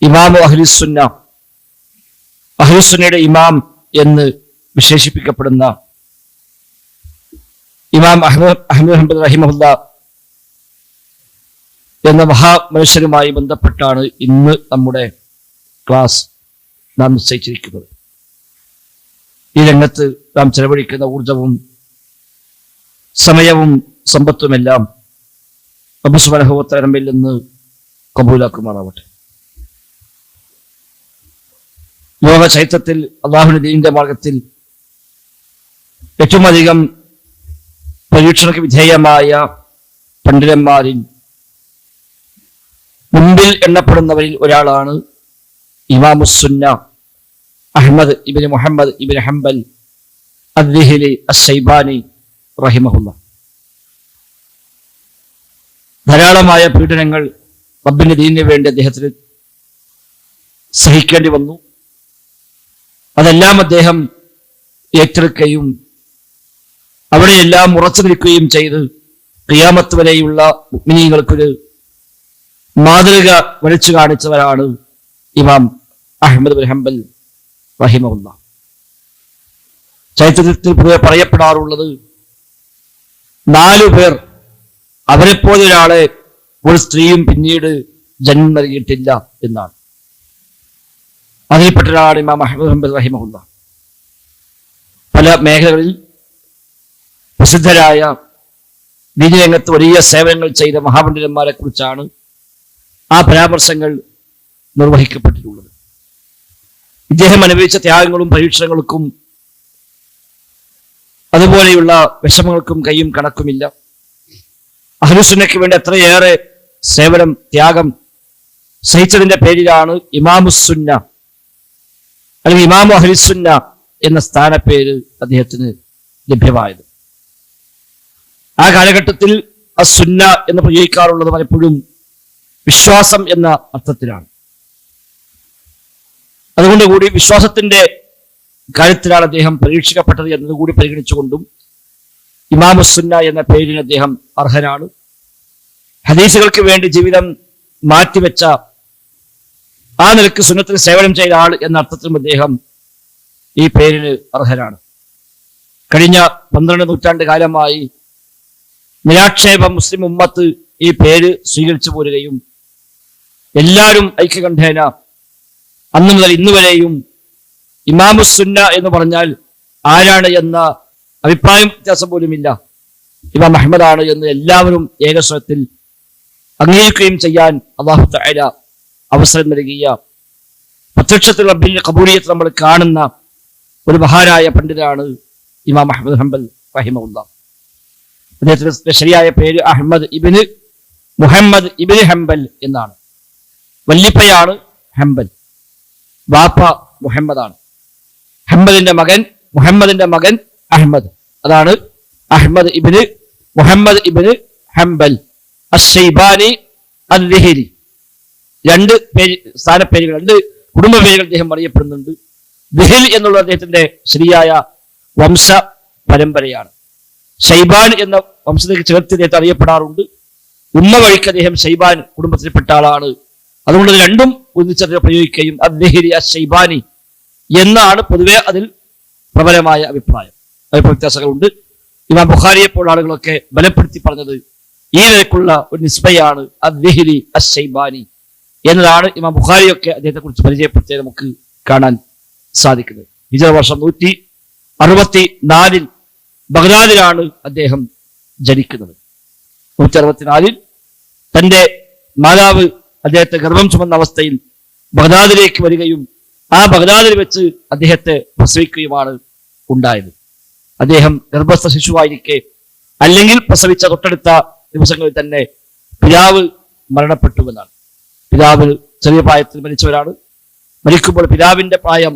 ഇമാമു അഹ്ലുസുന്ന, അഹ്ലുസുന്നയുടെ ഇമാം എന്ന് വിശേഷിപ്പിക്കപ്പെടുന്ന ഇമാം അഹ്മദ് ഹംബൽ റഹിമഹുല്ല എന്ന മഹാമനുഷ്യരുമായി ബന്ധപ്പെട്ടാണ് ഇന്ന് നമ്മുടെ ക്ലാസ് നാം നിശ്ചയിച്ചിരിക്കുന്നത്. ഈ രംഗത്ത് നാം ചെലവഴിക്കുന്ന ഊർജവും സമയവും സമ്പത്തുമെല്ലാം റബ്ബ് സുബ്ഹാനഹു വ തആല നമ്മിൽ നിന്ന് കബൂലാക്കുമാറാവട്ടെ. ലോക ചരിത്രത്തിൽ അള്ളാഹുവിന്റെ ദീനിന്റെ മാർഗത്തിൽ ഏറ്റവും അധികം പരീക്ഷണക്ക് വിധേയമായ പണ്ഡിതന്മാരിൽ മുമ്പിൽ എണ്ണപ്പെടുന്നവരിൽ ഒരാളാണ് ഇമാമുസ്സുന്ന അഹ്മദ് ഇബ്നു മുഹമ്മദ് ഇബ്നു ഹംബൽ അദ്ദിഹിലി അശ്ശൈബാനി റഹിമഹുല്ല. ധാരാളമായ പീഡനങ്ങൾ റബ്ബിന്റെ ദീനിന് വേണ്ടി അദ്ദേഹത്തിന് സഹിക്കേണ്ടി വന്നു. അതെല്ലാം അദ്ദേഹം ഏറ്റെടുക്കുകയും അവിടെയെല്ലാം ഉറച്ചു നിൽക്കുകയും ചെയ്ത് ഖിയാമത്ത് വരെയുള്ള മുഅ്മിനീങ്ങൾക്കൊരു മാതൃക വരച്ചു കാണിച്ചവരാണ് ഇമാം അഹ്മദ് ബിൻ ഹംബൽ റഹിമഹുല്ല. ചരിത്രത്തിൽ പൊതുവെ പറയപ്പെടാറുള്ളത് 4 പേർ അവരെപ്പോലെ ഒരാളെ ഒരു സ്ത്രീയും പിന്നീട് ജന്മം നൽകിയിട്ടില്ല എന്നാണ്. അതിൽപ്പെട്ട ഒരാളാണ് ഇമാം അഹ്മദ് ഹംബൽ റഹിമഹുല്ല. പല മേഖലകളിൽ പ്രസിദ്ധരായ ദീനി രംഗത്ത് വലിയ സേവനങ്ങൾ ചെയ്ത മഹാപണ്ഡിതന്മാരെ കുറിച്ചാണ് ആ പരാമർശങ്ങൾ നിർവഹിക്കപ്പെട്ടിട്ടുള്ളത്. ഇദ്ദേഹം അനുഭവിച്ച ത്യാഗങ്ങളും പരീക്ഷണങ്ങൾക്കും അതുപോലെയുള്ള വിഷമങ്ങൾക്കും കയ്യും കണക്കുമില്ല. അഹ്ലുസുന്നയ്ക്ക് വേണ്ടി എത്രയേറെ സേവനം ത്യാഗം സഹിച്ചതിന്റെ പേരിലാണ് ഇമാമുസ്സുന്ന അല്ലെങ്കിൽ ഇമാമു അഹ്ലുസുന്ന എന്ന സ്ഥാനപ്പേര് അദ്ദേഹത്തിന് ലഭ്യമായത്. ആ കാലഘട്ടത്തിൽ അസുന്ന എന്ന് പ്രയോഗിക്കാറുള്ളത് പലപ്പോഴും വിശ്വാസം എന്ന അർത്ഥത്തിലാണ്. അതുകൊണ്ട് കൂടി വിശ്വാസത്തിന്റെ കാര്യത്തിലാണ് അദ്ദേഹം പരീക്ഷിക്കപ്പെട്ടത് എന്നതുകൂടി പരിഗണിച്ചുകൊണ്ടും ഇമാമുസ്സുന്ന എന്ന പേരിന് അദ്ദേഹം അർഹനാണ്. ഹദീസുകൾക്ക് വേണ്ടി ജീവിതം മാറ്റിവെച്ച ആ നിലക്ക് സുന്നത്തിന് സേവനം ചെയ്ത ആൾ എന്ന അർത്ഥത്തിലും അദ്ദേഹം ഈ പേരിന് അർഹനാണ്. കഴിഞ്ഞ 12 നൂറ്റാണ്ട് കാലമായി നിരാക്ഷേപം മുസ്ലിം ഉമ്മത്ത് ഈ പേര് സ്വീകരിച്ചു പോരുകയും എല്ലാവരും ഐക്യകണ്ഠേന അന്നു മുതൽ ഇന്ന് വരെയും ഇമാമുസ്സുന്ന എന്ന് പറഞ്ഞാൽ ആരാണ് എന്ന അഭിപ്രായം വ്യത്യാസം പോലുമില്ല, ഇമാം അഹ്മദാണ് എന്ന് എല്ലാവരും ഏകസ്വരത്തിൽ അംഗീകരിക്കുകയും ചെയ്യാൻ അല്ലാഹു തആല അവസരം നൽകിയ പ്രത്യക്ഷത്തിൽ റബ്ബിന്റെ ഖബൂലിയത്ത് നമ്മൾ കാണുന്ന ഒരു മഹാനായ പണ്ഡിതനാണ് ഇമാം അഹ്മദ് ഹംബൽ റഹിമഹുല്ല. അദ്ദേഹത്തിന്റെ ശരിയായ പേര് അഹ്മദ് ഇബ്നു മുഹമ്മദ് ഇബ്നു ഹംബൽ എന്നാണ്. വല്ലിപ്പയാണ് ഹംബൽ, വാപ്പ മുഹമ്മദാണ്. ഹംബലിന്റെ മകൻ മുഹമ്മദിന്റെ മകൻ അഹ്മദ്, അതാണ് അഹ്മദ് ഇബ്നു മുഹമ്മദ് ഇബ്നു ഹംബൽ അശ്ശൈബാനി അദ്ദിഹിലി. 2 പേര് സ്ഥാനപ്പേരുകൾ, 2 കുടുംബ പേരുകൾ അദ്ദേഹം അറിയപ്പെടുന്നുണ്ട്. ദിഹിൽ എന്നുള്ള അദ്ദേഹത്തിന്റെ ശരിയായ വംശ പരമ്പരയാണ്. ഷൈബാൻ എന്ന വംശത്തേക്ക് ചേർത്ത് അദ്ദേഹത്തെ അറിയപ്പെടാറുണ്ട്. ഉമ്മ വഴിക്ക് അദ്ദേഹം ഷൈബാൻ കുടുംബത്തിൽപ്പെട്ട ആളാണ്. അതുകൊണ്ട് രണ്ടും ഒന്നിച്ചറിയ പ്രയോഗിക്കുകയും അദ്ദിഹിലി അശ്ശൈബാനി എന്നാണ് പൊതുവെ അതിൽ പ്രബലമായ അഭിപ്രായം. വ്യത്യാസങ്ങളുണ്ട്. ഇമാം ബുഖാരിയെ പോലുള്ള ആളുകളൊക്കെ ബലപ്പെടുത്തി പറഞ്ഞത് ഈ നിലക്കുള്ള ഒരു നിസ്ബയാണ് അദ്ദിഹിലി അശ്ശൈബാനി എന്നതാണ്. ഇമാം ബുഖാരിയൊക്കെ അദ്ദേഹത്തെ കുറിച്ച് പരിചയപ്പെടുത്തിയ നമുക്ക് കാണാൻ സാധിക്കുന്നത്. ഹിജ്റ വർഷം 164 ബഗ്ദാദിലാണ് അദ്ദേഹം ജനിക്കുന്നത്. 164 തന്റെ മാതാവ് അദ്ദേഹത്തെ ഗർഭം ചുമന്ന അവസ്ഥയിൽ ബഗ്ദാദിലേക്ക് വരികയും ആ ബഗ്ദാദിൽ വെച്ച് അദ്ദേഹത്തെ പ്രസവിക്കുകയുമാണ് ഉണ്ടായത്. അദ്ദേഹം ഗർഭസ്ഥ ശിശുവായിരിക്കെ അല്ലെങ്കിൽ പ്രസവിച്ച തൊട്ടടുത്ത ദിവസങ്ങളിൽ തന്നെ പിതാവ് മരണപ്പെട്ടുവെന്നാണ്. പിതാവ് ചെറിയ പ്രായത്തിൽ മരിച്ചവരാണ്. മരിക്കുമ്പോൾ പിതാവിന്റെ പ്രായം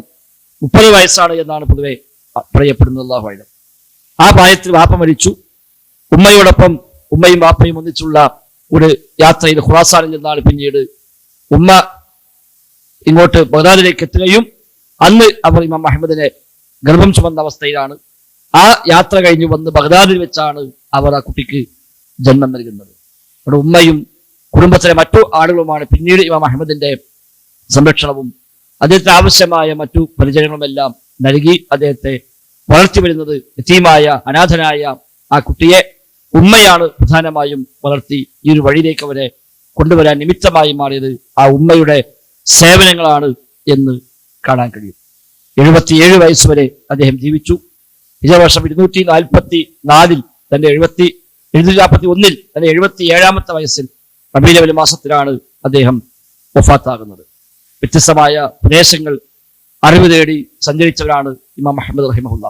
30 വയസ്സാണ് എന്നാണ് പൊതുവെ പറയപ്പെടുന്നത്. അല്ലാഹു അഅലം. ആ പ്രായത്തിൽ വാപ്പ മരിച്ചു. ഉമ്മയോടൊപ്പം ഉമ്മയും വാപ്പയും ഒന്നിച്ചുള്ള ഒരു യാത്രയിൽ ഖുറാസാനിൽ നിന്നാണ് പിന്നീട് ഉമ്മ ഇങ്ങോട്ട് ബഗ്ദാദിലേക്ക് എത്തുകയും അന്ന് അവർ ഇമാം അഹ്മദിനെ ഗർഭം ചുമന്ന അവസ്ഥയിലാണ്. ആ യാത്ര കഴിഞ്ഞു വന്ന് ബഗ്ദാദിൽ വെച്ചാണ് അവർ ആ കുട്ടിക്ക് ജന്മം നൽകുന്നത്. അവിടെ ഉമ്മയും കുടുംബത്തിലെ മറ്റു ആളുകളുമാണ് പിന്നീട് ഇമാം അഹ്മദിന്റെ സംരക്ഷണവും അദ്ദേഹത്തിന് ആവശ്യമായ മറ്റു പരിചരണങ്ങളുമെല്ലാം നൽകി അദ്ദേഹത്തെ വളർത്തി വരുന്നത് യതീമായ അനാഥനായ ആ കുട്ടിയെ ഉമ്മയാണ് പ്രധാനമായും വളർത്തി ഈ ഒരു വഴിയിലേക്ക് അവരെ കൊണ്ടുവരാൻ നിമിത്തമായി മാറിയത് ആ ഉമ്മയുടെ സേവനങ്ങളാണ് എന്ന് കാണാൻ കഴിയും. 77 വയസ്സ് വരെ അദ്ദേഹം ജീവിച്ചു. വർഷം 244 തന്റെ 241 തന്റെ 77ാമത്തെ വയസ്സിൽ റബീഉൽ അവ്വൽ മാസത്തിലാണ് അദ്ദേഹം വഫാത്താകുന്നത്. വ്യത്യസ്തമായ പ്രദേശങ്ങൾ അറിവ് തേടി സഞ്ചരിച്ചവരാണ് ഇമാം അഹ്മദ് റഹിമഹുല്ലാ.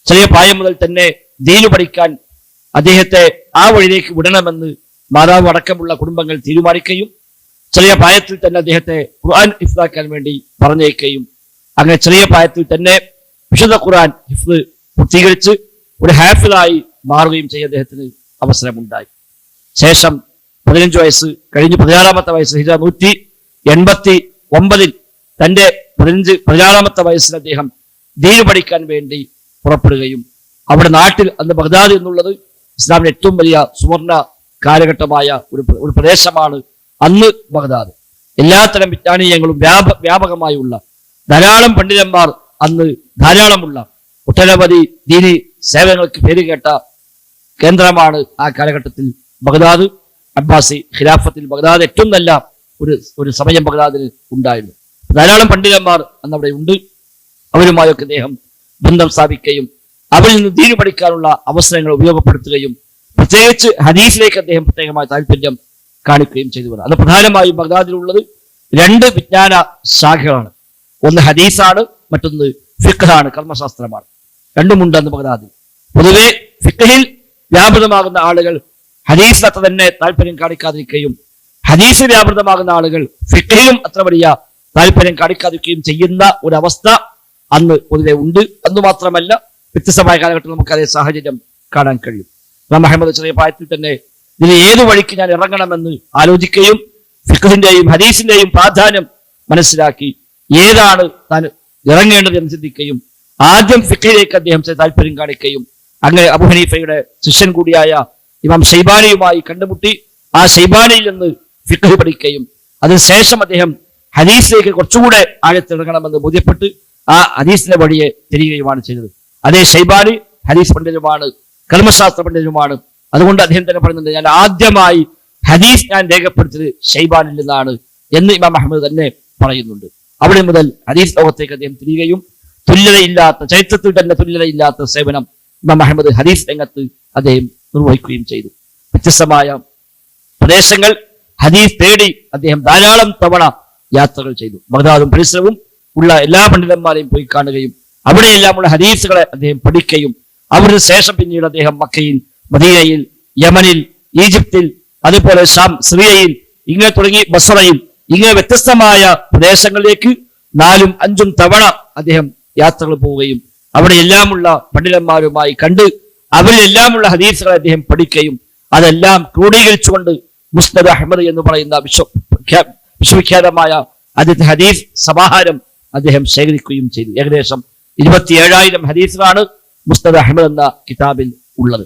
ചെറിയ പ്രായം മുതൽ തന്നെ ദീനു പഠിക്കാൻ അദ്ദേഹത്തെ ആ വഴിയിലേക്ക് വിടണമെന്ന് മാതാവ് അടക്കമുള്ള കുടുംബങ്ങൾ തീരുമാനിക്കുകയും ചെറിയ പ്രായത്തിൽ തന്നെ അദ്ദേഹത്തെ ഖുർആൻ ഹിഫ്ദാക്കാൻ വേണ്ടി പറഞ്ഞേക്കുകയും അങ്ങനെ ചെറിയ പ്രായത്തിൽ തന്നെ വിശുദ്ധ ഖുർആൻ ഹിഫ്ദ് പൂർത്തീകരിച്ച് ഒരു ഹാഫിളായി മാറുകയും ചെയ്യ അദ്ദേഹത്തിന് അവസരമുണ്ടായി. ശേഷം 15 വയസ്സ് കഴിഞ്ഞ് 16ാമത്തെ വയസ്സ് 189 തന്റെ 16ാമത്തെ വയസ്സിൽ അദ്ദേഹം ദീൻ പഠിക്കാൻ വേണ്ടി പുറപ്പെടുകയും അവിടെ നാട്ടിൽ അന്ന് ബഗ്ദാദ് എന്നുള്ളത് ഇസ്ലാമിന്റെ ഏറ്റവും വലിയ സുവർണ കാലഘട്ടമായ ഒരു പ്രദേശമാണ് അന്ന് ബഗ്ദാദ്. എല്ലാത്തരം വിജ്ഞാനീയങ്ങളും വ്യാപകമായുള്ള ധാരാളം പണ്ഡിതന്മാർ അന്ന് ധാരാളമുള്ള ഒട്ടനവധി ദീനി സേവനങ്ങൾക്ക് പേരുകേട്ട കേന്ദ്രമാണ് ആ കാലഘട്ടത്തിൽ ബഗ്ദാദ്. അബ്ബാസി ഖിലാഫത്തിൽ ബഗ്ദാദ് ഏറ്റവും നല്ല ഒരു സമയം ബഗ്ദാദിന് ഉണ്ടായിരുന്നു. ധാരാളം പണ്ഡിതന്മാർ അന്ന് അവിടെ ഉണ്ട്. അവരുമായൊക്കെ അദ്ദേഹം ബന്ധം സ്ഥാപിക്കുകയും അവരിൽ നിന്ന് ദീൻ പഠിക്കാനുള്ള അവസരങ്ങൾ ഉപയോഗപ്പെടുത്തുകയും പ്രത്യേകിച്ച് ഹദീസിലേക്ക് അദ്ദേഹം പ്രത്യേകമായ താല്പര്യം കാണിക്കുകയും ചെയ്തു. അത് പ്രധാനമായും ബഗ്ദാദിലുള്ളത് 2 വിജ്ഞാന ശാഖകളാണ്. ഒന്ന് ഹദീസാണ്, മറ്റൊന്ന് ഫിഖ്ഹാണ്, കർമ്മശാസ്ത്രമാണ്. രണ്ടുമുണ്ട് അന്ന് ബഗ്ദാദിൽ. പൊതുവെ ഫിഖ്ഹിൽ വ്യാപൃതമാകുന്ന ആളുകൾ ഹദീസിൽ അത്ര തന്നെ താല്പര്യം കാണിക്കാതിരിക്കുകയും ഹദീസിൽ വ്യാപൃതമാകുന്ന ആളുകൾ ഫിഖ്ഹിലും അത്ര വലിയ താല്പര്യം കാണിക്കാതിരിക്കുകയും ചെയ്യുന്ന ഒരവസ്ഥ അന്ന് പൊതുവെ ഉണ്ട്. അന്ന് മാത്രമല്ല, വ്യത്യസ്തമായ കാലഘട്ടത്തിൽ നമുക്ക് അതേ സാഹചര്യം കാണാൻ കഴിയും. ഇമാം അഹ്മദ് ചെറിയ പ്രായത്തിൽ തന്നെ ഇതിന് ഏതു വഴിക്ക് ഞാൻ ഇറങ്ങണമെന്ന് ആലോചിക്കുകയും ഫിഖ്ഹിന്റെയും ഹദീസിന്റെയും പ്രാധാന്യം മനസ്സിലാക്കി ഏതാണ് താൻ ഇറങ്ങേണ്ടത് എന്ന് ചിന്തിക്കുകയും ആദ്യം ഫിഖ്ഹിലേക്ക് അദ്ദേഹം താല്പര്യം കാണിക്കുകയും അങ്ങനെ അബൂ ഹനീഫയുടെ ശിഷ്യൻ കൂടിയായ ഇമാം ഷൈബാനിയുമായി കണ്ടുമുട്ടി ആ ഷൈബാനിയിൽ നിന്ന് ഫിഖ്ഹ് പഠിക്കുകയും അതിനുശേഷം അദ്ദേഹം ഹദീസിലേക്ക് കുറച്ചുകൂടെ ആഴത്തിറങ്ങണമെന്ന് ബോധ്യപ്പെട്ട് ആ ഹദീസിന്റെ വഴിയെ തിരിയുകയുമാണ് ചെയ്തത്. അതേ ഷൈബാനി ഹദീസ് പണ്ഡിതനുമാണ്, കർമ്മശാസ്ത്ര പണ്ഡിതനുമാണ്. അതുകൊണ്ട് അദ്ദേഹം തന്നെ പറയുന്നുണ്ട്, ഞാൻ ആദ്യമായി ഹദീസ് ഞാൻ രേഖപ്പെടുത്തിയത് ഷൈബാനിൽ നിന്നാണ് എന്ന് ഇമാം അഹ്മദ് തന്നെ പറയുന്നുണ്ട്. അവിടെ മുതൽ ഹദീസ് ലോകത്തേക്ക് അദ്ദേഹം തിരിയുകയും തുല്യതയില്ലാത്ത, ചരിത്രത്തിൽ തന്നെ തുല്യതയില്ലാത്ത സേവനം ഇമാം അഹ്മദ് ഹദീസ് രംഗത്ത് അദ്ദേഹം നിർവഹിക്കുകയും ചെയ്തു. വ്യത്യസ്തമായ പ്രദേശങ്ങൾ ഹദീസ് തേടി അദ്ദേഹം ധാരാളം തവണ യാത്രകൾ ചെയ്തു. ബഗ്ദാദും പരിസരവും ഉള്ള എല്ലാ പണ്ഡിതന്മാരെയും പോയി കാണുകയും അവിടെയെല്ലാമുള്ള ഹദീസുകളെ അദ്ദേഹം പഠിക്കുകയും അവരുടെ ശേഷം പിന്നീട് അദ്ദേഹം മക്കയിൽ, മദീനയിൽ, യമനിൽ, ഈജിപ്തിൽ, അതുപോലെ ഷാം, സിറിയയിൽ, ഇങ്ങനെ തുടങ്ങി ബസ്രയിൽ, ഇങ്ങനെ വ്യത്യസ്തമായ പ്രദേശങ്ങളിലേക്ക് 4ഉം 5ഉം തവണ അദ്ദേഹം യാത്രകൾ പോവുകയും അവിടെ എല്ലാമുള്ള പണ്ഡിതന്മാരുമായി കണ്ട് അവരിലെല്ലാമുള്ള ഹദീസുകളെ അദ്ദേഹം പഠിക്കുകയും അതെല്ലാം ക്രോഡീകരിച്ചുകൊണ്ട് മുസ്നദ് അഹ്മദ് എന്ന് പറയുന്ന വിശ്വവിഖ്യാതമായ അദ്ദേഹത്തെ ഹദീസ് സമാഹാരം അദ്ദേഹം ശേഖരിക്കുകയും ചെയ്തു. ഏകദേശം 27,000 ഹദീസുകളാണ് മുസ്നദ് അഹ്മദ് എന്ന കിതാബിൽ ഉള്ളത്.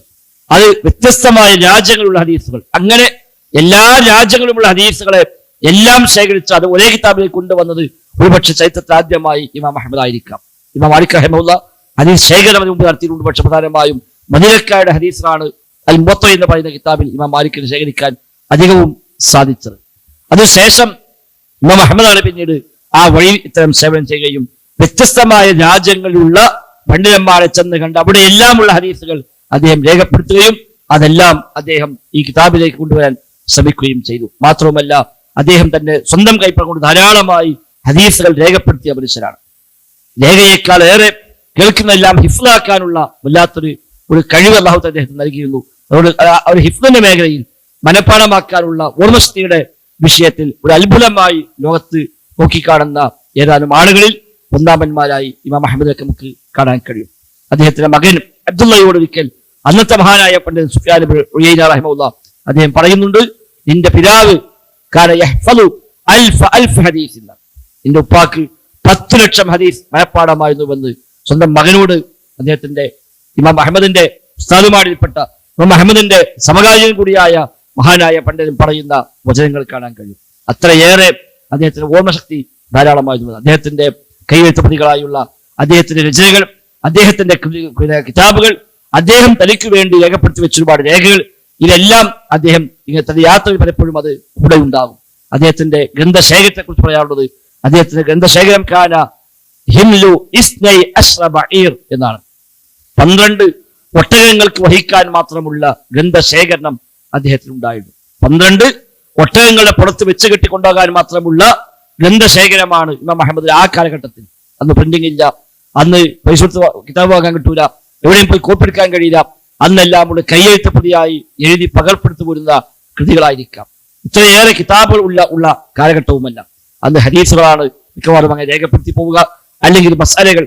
അത് വ്യത്യസ്തമായ രാജ്യങ്ങളുള്ള ഹദീസുകൾ, അങ്ങനെ എല്ലാ രാജ്യങ്ങളുമുള്ള ഹദീസുകളെ എല്ലാം ശേഖരിച്ച് അത് ഒരേ കിതാബിലേക്ക് കൊണ്ടുവന്നത് ഒരുപക്ഷെ ചരിത്രത്തിൽ ആദ്യമായി ഇമാം അഹ്മദ് ആയിരിക്കാം. ഇമാം മാലിക് റഹിമഹുല്ലാ ഹദീസ് ശേഖരം മുമ്പ് നടത്തിയിട്ടുണ്ട്. പക്ഷെ പ്രധാനമായും മദീനക്കാരുടെ ഹദീസുകളാണ് അൽ മുവത്ത എന്ന് പറയുന്ന കിതാബിൽ ഇമാം മാലിക്കിന് ശേഖരിക്കാൻ അധികവും സാധിച്ചത്. അതിനുശേഷം ഇമാം അഹ്മദാണ് പിന്നീട് ആ വഴിയിൽ ഇത്തരം സേവനം ചെയ്യുകയും വ്യത്യസ്തമായ രാജ്യങ്ങളിലുള്ള പണ്ഡിതന്മാരെ ചെന്ന് കണ്ട് അവിടെ എല്ലാമുള്ള ഹദീസുകൾ അദ്ദേഹം രേഖപ്പെടുത്തുകയും അതെല്ലാം അദ്ദേഹം ഈ കിതാബിലേക്ക് കൊണ്ടുവരാൻ ശ്രമിക്കുകയും ചെയ്തു. മാത്രവുമല്ല, അദ്ദേഹം തന്നെ സ്വന്തം കൈപ്പട കൊണ്ട് ധാരാളമായി ഹദീസുകൾ രേഖപ്പെടുത്തിയ മനുഷ്യരാണ്. രേഖയേക്കാൾ ഏറെ കേൾക്കുന്നതെല്ലാം ഹിഫ്ലാക്കാനുള്ള വല്ലാത്തൊരു കഴിവ് അല്ലാഹു അദ്ദേഹത്തിന് നൽകിയിരുന്നു. അതുകൊണ്ട് ഒരു ഹിഫ്ലിന്റെ മേഖലയിൽ മനഃപ്പാഠമാക്കാനുള്ള ഓർമ്മശക്തിയുടെ വിഷയത്തിൽ ഒരു അത്ഭുതമായി ലോകത്ത് നോക്കിക്കാണുന്ന ഏതാനും ആളുകളിൽ ഒന്നാമന്മാരായി ഇമാം അഹ്മദിനെ നമുക്ക് കാണാൻ കഴിയും. അദ്ദേഹത്തിന്റെ മകൻ അബ്ദുള്ളയോട് ഒരിക്കൽ അന്നത്തെ മഹാനായ പണ്ഡിതൻ സുഫ്യാൻ ഇബ്നു ഉയൈന റഹിമഹുല്ലാ അദ്ദേഹം പറയുന്നുണ്ട്, നിന്റെ പിതാവ് ഹദീസ്, നിന്റെ ഉപ്പാക്ക് 10 ലക്ഷം ഹദീസ് മനഃപ്പാഠമായിരുന്നുവെന്ന് സ്വന്തം മകനോട് അദ്ദേഹത്തിന്റെ ഇമാം അഹ്മദിന്റെ ഉസ്താദുമാരിൽപ്പെട്ട ഇമാം അഹ്മദിന്റെ സമകാലീൻ കൂടിയായ മഹാനായ പണ്ഡിതൻ പറയുന്ന വചനങ്ങൾ കാണാൻ കഴിയും. അത്രയേറെ അദ്ദേഹത്തിന്റെ ഓർമ്മശക്തി ധാരാളമായിരുന്നു. അദ്ദേഹത്തിന്റെ കൈയെഴുത്ത് പ്രതികളായുള്ള അദ്ദേഹത്തിന്റെ രചനകൾ, അദ്ദേഹത്തിന്റെ കിതാബുകൾ, അദ്ദേഹം തനിക്ക് വേണ്ടി രേഖപ്പെടുത്തി വെച്ച ഒരുപാട് രേഖകൾ, ഇതെല്ലാം അദ്ദേഹം തന്റെ യാത്രയിൽ പലപ്പോഴും അത് കൂടെ ഉണ്ടാകും. അദ്ദേഹത്തിന്റെ ഗ്രന്ഥശേഖരത്തെ കുറിച്ച് പറയാറുള്ളത്, അദ്ദേഹത്തിന്റെ ഗ്രന്ഥശേഖരം കാന ഹിംലു ഇസ്നൈ അശ്റ ബഈർ എന്നാണ്. 12 ഒട്ടകങ്ങൾക്ക് വഹിക്കാൻ മാത്രമുള്ള ഗ്രന്ഥശേഖരണം അദ്ദേഹത്തിന് ഉണ്ടായിരുന്നു. 12 ഒട്ടകങ്ങളുടെ പുറത്ത് വെച്ച് കെട്ടിക്കൊണ്ടുപോകാൻ മാത്രമുള്ള ഗ്രന്ഥശേഖരമാണ് ഇമാം അഹമ്മദ് ആ കാലഘട്ടത്തിൽ. അന്ന് പ്രിന്റിംഗ് ഇല്ല, അന്ന് പൈസ കൊടുത്ത് കിതാബ് വാങ്ങാൻ കിട്ടൂല, എവിടെയും പോയി കോപ്പിയെടുക്കാൻ കഴിയില്ല. അന്നെല്ലാം കൂടെ കയ്യെഴുത്ത് പ്രതിയായി എഴുതി പകർപ്പെടുത്തു പോരുന്ന കൃതികളായിരിക്കാം. ഇത്രയേറെ കിതാബുകൾ ഉള്ള കാലഘട്ടവുമല്ല. അന്ന് ഹദീസുകളാണ് മിക്കവാറും അങ്ങനെ രേഖപ്പെടുത്തി പോവുക, അല്ലെങ്കിൽ മസാലകൾ,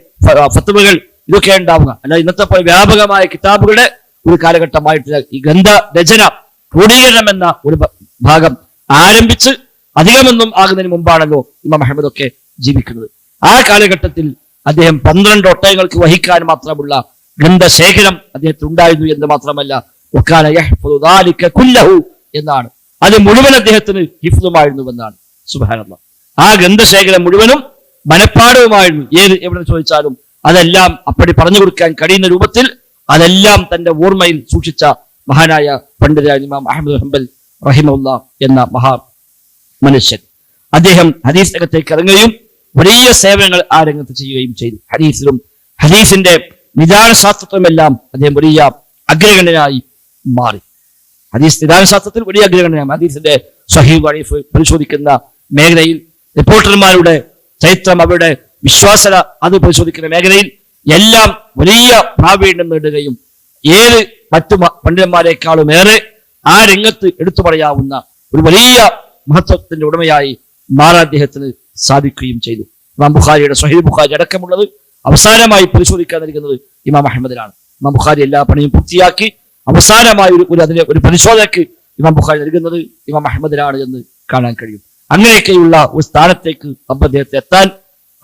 ഫത്വകൾ ഇതൊക്കെ ഉണ്ടാവുക. അല്ല ഇന്നത്തെ പോലെ വ്യാപകമായ കിതാബുകളുടെ ഒരു കാലഘട്ടമായിട്ടില്ല. ഈ ഗ്രന്ഥ രചന ക്രോഡീകരണം എന്ന ഒരു ഭാഗം ആരംഭിച്ച് അധികമൊന്നും ആകുന്നതിന് മുമ്പാണല്ലോ ഇമാം അഹമ്മദ് ഒക്കെ ജീവിക്കുന്നത്. ആ കാലഘട്ടത്തിൽ അദ്ദേഹം 12 ഒട്ടകങ്ങൾക്ക് വഹിക്കാൻ മാത്രമുള്ള ഗ്രന്ഥശേഖരം അദ്ദേഹത്തിന് ഉണ്ടായിരുന്നു എന്ന് മാത്രമല്ല, എന്നാണ്, അത് മുഴുവൻ അദ്ദേഹത്തിന് ഹിഫ്ളുമായിരുന്നുവെന്നാണ്. സുബ്ഹാനല്ലാഹ്. ആ ഗ്രന്ഥശേഖരം മുഴുവനും മനഃപ്പാഠവുമായിരുന്നു. എവിടെ ചോദിച്ചാലും അതെല്ലാം അപ്പടി പറഞ്ഞു കൊടുക്കാൻ കഴിയുന്ന രൂപത്തിൽ അതെല്ലാം തന്റെ ഓർമ്മയിൽ സൂക്ഷിച്ച മഹാനായ പണ്ഡിതനായ ഇമാം അഹ്മദ് ഹംബൽ റഹിമഹുല്ലാഹ് എന്ന മഹാ മനുഷ്യൻ. അദ്ദേഹം ഹദീസ് രംഗത്തേക്ക് ഇറങ്ങുകയും വലിയ സേവനങ്ങൾ ആ രംഗത്ത് ചെയ്യുകയും ചെയ്തു. ഹദീസിലും ഹദീസിന്റെ നിദാനശാസ്ത്രത്തിലുമെല്ലാം അദ്ദേഹം വലിയ അഗ്രഗണ്യനായി മാറി. ഹദീസ് നിദാനശാസ്ത്രത്തിൽ വലിയ അഗ്രഗണ്യനായി. ഹദീസിന്റെ സ്വഹീഹ് ദഈഫ് പരിശോധിക്കുന്ന മേഖലയിൽ, റിപ്പോർട്ടർമാരുടെ ചരിത്രം, അവരുടെ വിശ്വാസത അത് പരിശോധിക്കുന്ന മേഖലയിൽ എല്ലാം വലിയ പ്രാവീണ്യം നേടുകയും ഏത് മറ്റു പണ്ഡിതന്മാരെക്കാളും ഏറെ ആ രംഗത്ത് എടുത്തു പറയാവുന്ന ഒരു വലിയ മഹത്വത്തിന്റെ ഉടമയായി മാറാൻ അദ്ദേഹത്തിന് സാധിക്കുകയും ചെയ്തു. ഇമാം ബുഖാരിയുടെ സ്വഹീഹ് ബുഖാരി അടക്കമുള്ളത് അവസാനമായി പരിശോധിക്കാൻ നൽകുന്നത് ഇമാം അഹമ്മദിനാണ്. ഇമാം ബുഖാരി എല്ലാ പണിയും പൂർത്തിയാക്കി അവസാനമായി അതിന്റെ ഒരു പരിശോധനയ്ക്ക് ഇമാം ബുഖാരി നൽകുന്നത് ഇമാം അഹമ്മദിനാണ് എന്ന് കാണാൻ കഴിയും. അങ്ങനെയൊക്കെയുള്ള ഒരു സ്ഥാനത്തേക്ക് അദ്ദേഹത്തെ എത്താൻ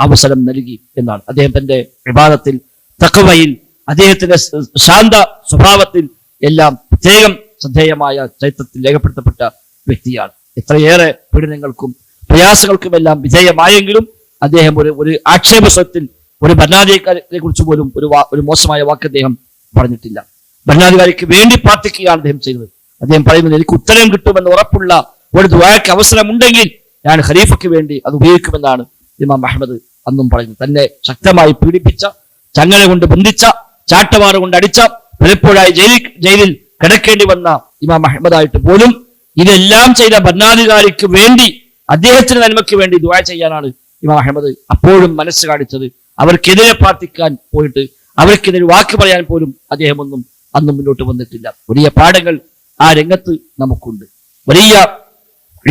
അവസരം നൽകി എന്നാണ്. അദ്ദേഹം തന്റെ ഇബാദത്തിൽ, തഖ്വയിൽ, അദ്ദേഹത്തിന്റെ ശാന്ത സ്വഭാവത്തിൽ എല്ലാം പ്രത്യേകം ശ്രദ്ധേയമായ ചരിത്രത്തിൽ രേഖപ്പെടുത്തപ്പെട്ട വ്യക്തിയാണ്. എത്രയേറെ പീഡനങ്ങൾക്കും പ്രയാസങ്ങൾക്കുമെല്ലാം വിധേയമായെങ്കിലും അദ്ദേഹം ഒരു ആക്ഷേപസ്വത്തിൽ ഒരു ഭരണാധികാരിയെ കുറിച്ച് പോലും ഒരു മോശമായ വാക്ക് അദ്ദേഹം പറഞ്ഞിട്ടില്ല. ഭരണാധികാരിക്ക് വേണ്ടി പ്രാർത്ഥിക്കുകയാണ് അദ്ദേഹം ചെയ്തത്. അദ്ദേഹം പറയുന്നത്, എനിക്ക് ഉത്തരം കിട്ടുമെന്ന് ഉറപ്പുള്ള ഒരു ദുആക്ക് അവസരമുണ്ടെങ്കിൽ ഞാൻ ഖലീഫയ്ക്ക് വേണ്ടി അത് ഉപയോഗിക്കുമെന്നാണ് ഇമാം അഹ്മദ് അന്നും പറയുന്നത്. തന്നെ ശക്തമായി പീഡിപ്പിച്ച, ചങ്ങല കൊണ്ട് ബന്ധിച്ച, ചാട്ടവാറ് കൊണ്ട് അടിച്ച, പലപ്പോഴായി ജയിലിൽ കിടക്കേണ്ടി വന്ന ഇമാം അഹ്മദായിട്ട് പോലും ഇതെല്ലാം ചെയ്ത ഭരണാധികാരിക്ക് വേണ്ടി, അദ്ദേഹത്തിന് നന്മയ്ക്ക് വേണ്ടി ദുആ ചെയ്യാനാണ് ഇമാം അഹ്മദ് അപ്പോഴും മനസ്സ് കാണിച്ചത്. അവർക്കെതിരെ പ്രാർത്ഥിക്കാൻ പോയിട്ട് അവർക്കെതിരെ വാക്ക് പറയാൻ പോലും അദ്ദേഹം അന്നും മുന്നോട്ട് വന്നിട്ടില്ല. വലിയ പാഠങ്ങൾ ആ രംഗത്ത് നമുക്കുണ്ട്. വലിയ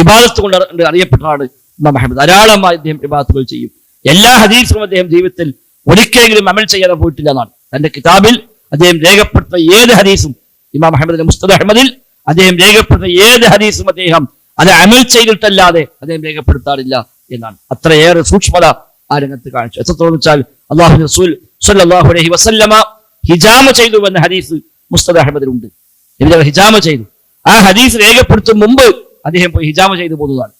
ഇബാദത്ത് കൊണ്ട് അറിയപ്പെട്ടതാണ് ഇമാം അഹ്മദ്. ധാരാളമായി അദ്ദേഹം ഇബാദത്തുകൾ ചെയ്യും. എല്ലാ ഹദീസും അദ്ദേഹം ജീവിതത്തിൽ ഒരിക്കലെങ്കിലും അമൽ ചെയ്യാതെ പോയിട്ടില്ല എന്നാണ്. തന്റെ കിതാബിൽ അദ്ദേഹം രേഖപ്പെടുത്ത ഏത് ഹദീസും, ഇമാം അഹ്മദിന്റെ മുസ്തദ് അഹ്മദിൽ അദ്ദേഹം രേഖപ്പെടുത്ത ഏത് ഹദീസും അദ്ദേഹം അത് അമൽ ചെയ്തിട്ടല്ലാതെ അദ്ദേഹം രേഖപ്പെടുത്താറില്ല എന്നാണ്. അത്രയേറെ സൂക്ഷ്മത ആ രംഗത്ത് കാണിച്ചു. എത്രത്തോളം വെച്ചാൽ അല്ലാഹു റസൂൽ സ്വല്ലല്ലാഹു അലൈഹി വസല്ലമ ഹിജാമ ചെയ്തു എന്ന ഹദീസ് മുസ്തദ് അഹ്മദിലുണ്ട്. നബി ഹിജാമ ചെയ്തു. ആ ഹദീസ് രേഖപ്പെടുത്തും മുമ്പ് അദ്ദേഹം പോയി ഹിജാമ ചെയ്തു പോകുന്നതാണ്.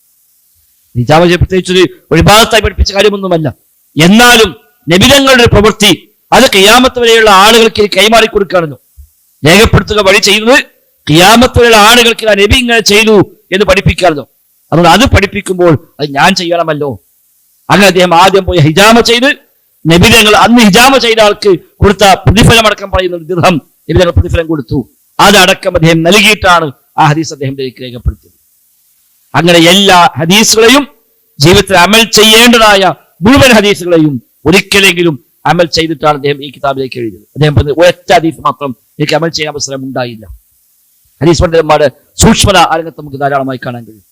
ഹിജാമ പ്രത്യേകിച്ച് ഒരു ഇബാദത്തായി പഠിപ്പിച്ച കാര്യമൊന്നുമല്ല. എന്നാലും നബിതങ്ങളുടെ പ്രവൃത്തി അത് ഖിയാമത്ത് വരെയുള്ള ആളുകൾക്ക് കൈമാറി കൊടുക്കുകയാണല്ലോ. രേഖപ്പെടുത്തുക വഴി ചെയ്യുന്നത് ഖിയാമത്ത് വരെയുള്ള ആളുകൾക്ക് ആ നബി ഇങ്ങനെ ചെയ്തു എന്ന് പഠിപ്പിക്കാമല്ലോ. അതുകൊണ്ട് അത് പഠിപ്പിക്കുമ്പോൾ അത് ഞാൻ ചെയ്യണമല്ലോ. അങ്ങനെ അദ്ദേഹം ആദ്യം പോയി ഹിജാമ ചെയ്ത് നബിതങ്ങൾ അന്ന് ഹിജാമ ചെയ്ത ആൾക്ക് കൊടുത്ത പ്രതിഫലം അടക്കം പറയുന്ന ദിർഹം നബിതങ്ങൾ പ്രതിഫലം കൊടുത്തു. അതടക്കം അദ്ദേഹം നൽകിയിട്ടാണ് ആ ഹദീസ് അദ്ദേഹം രേഖപ്പെടുത്തിയത്. അങ്ങനെ എല്ലാ ഹദീസുകളെയും ജീവിതത്തിൽ അമൽ ചെയ്യേണ്ടതായ മുഴുവൻ ഹദീസുകളെയും ഒരിക്കലെങ്കിലും അമൽ ചെയ്തിട്ടാണ് അദ്ദേഹം ഈ കിതാബിലേക്ക് എഴുതിയത്. അദ്ദേഹം പറഞ്ഞത്, ഒറ്റ ഹദീസ് മാത്രം എനിക്ക് അമൽ ചെയ്യാൻ അവസരം ഉണ്ടായില്ല. ഹദീസ് പണ്ഡിതന്മാരുടെ സൂക്ഷ്മത ആ രംഗത്ത് നമുക്ക് ധാരാളമായി കാണാൻ കഴിയും.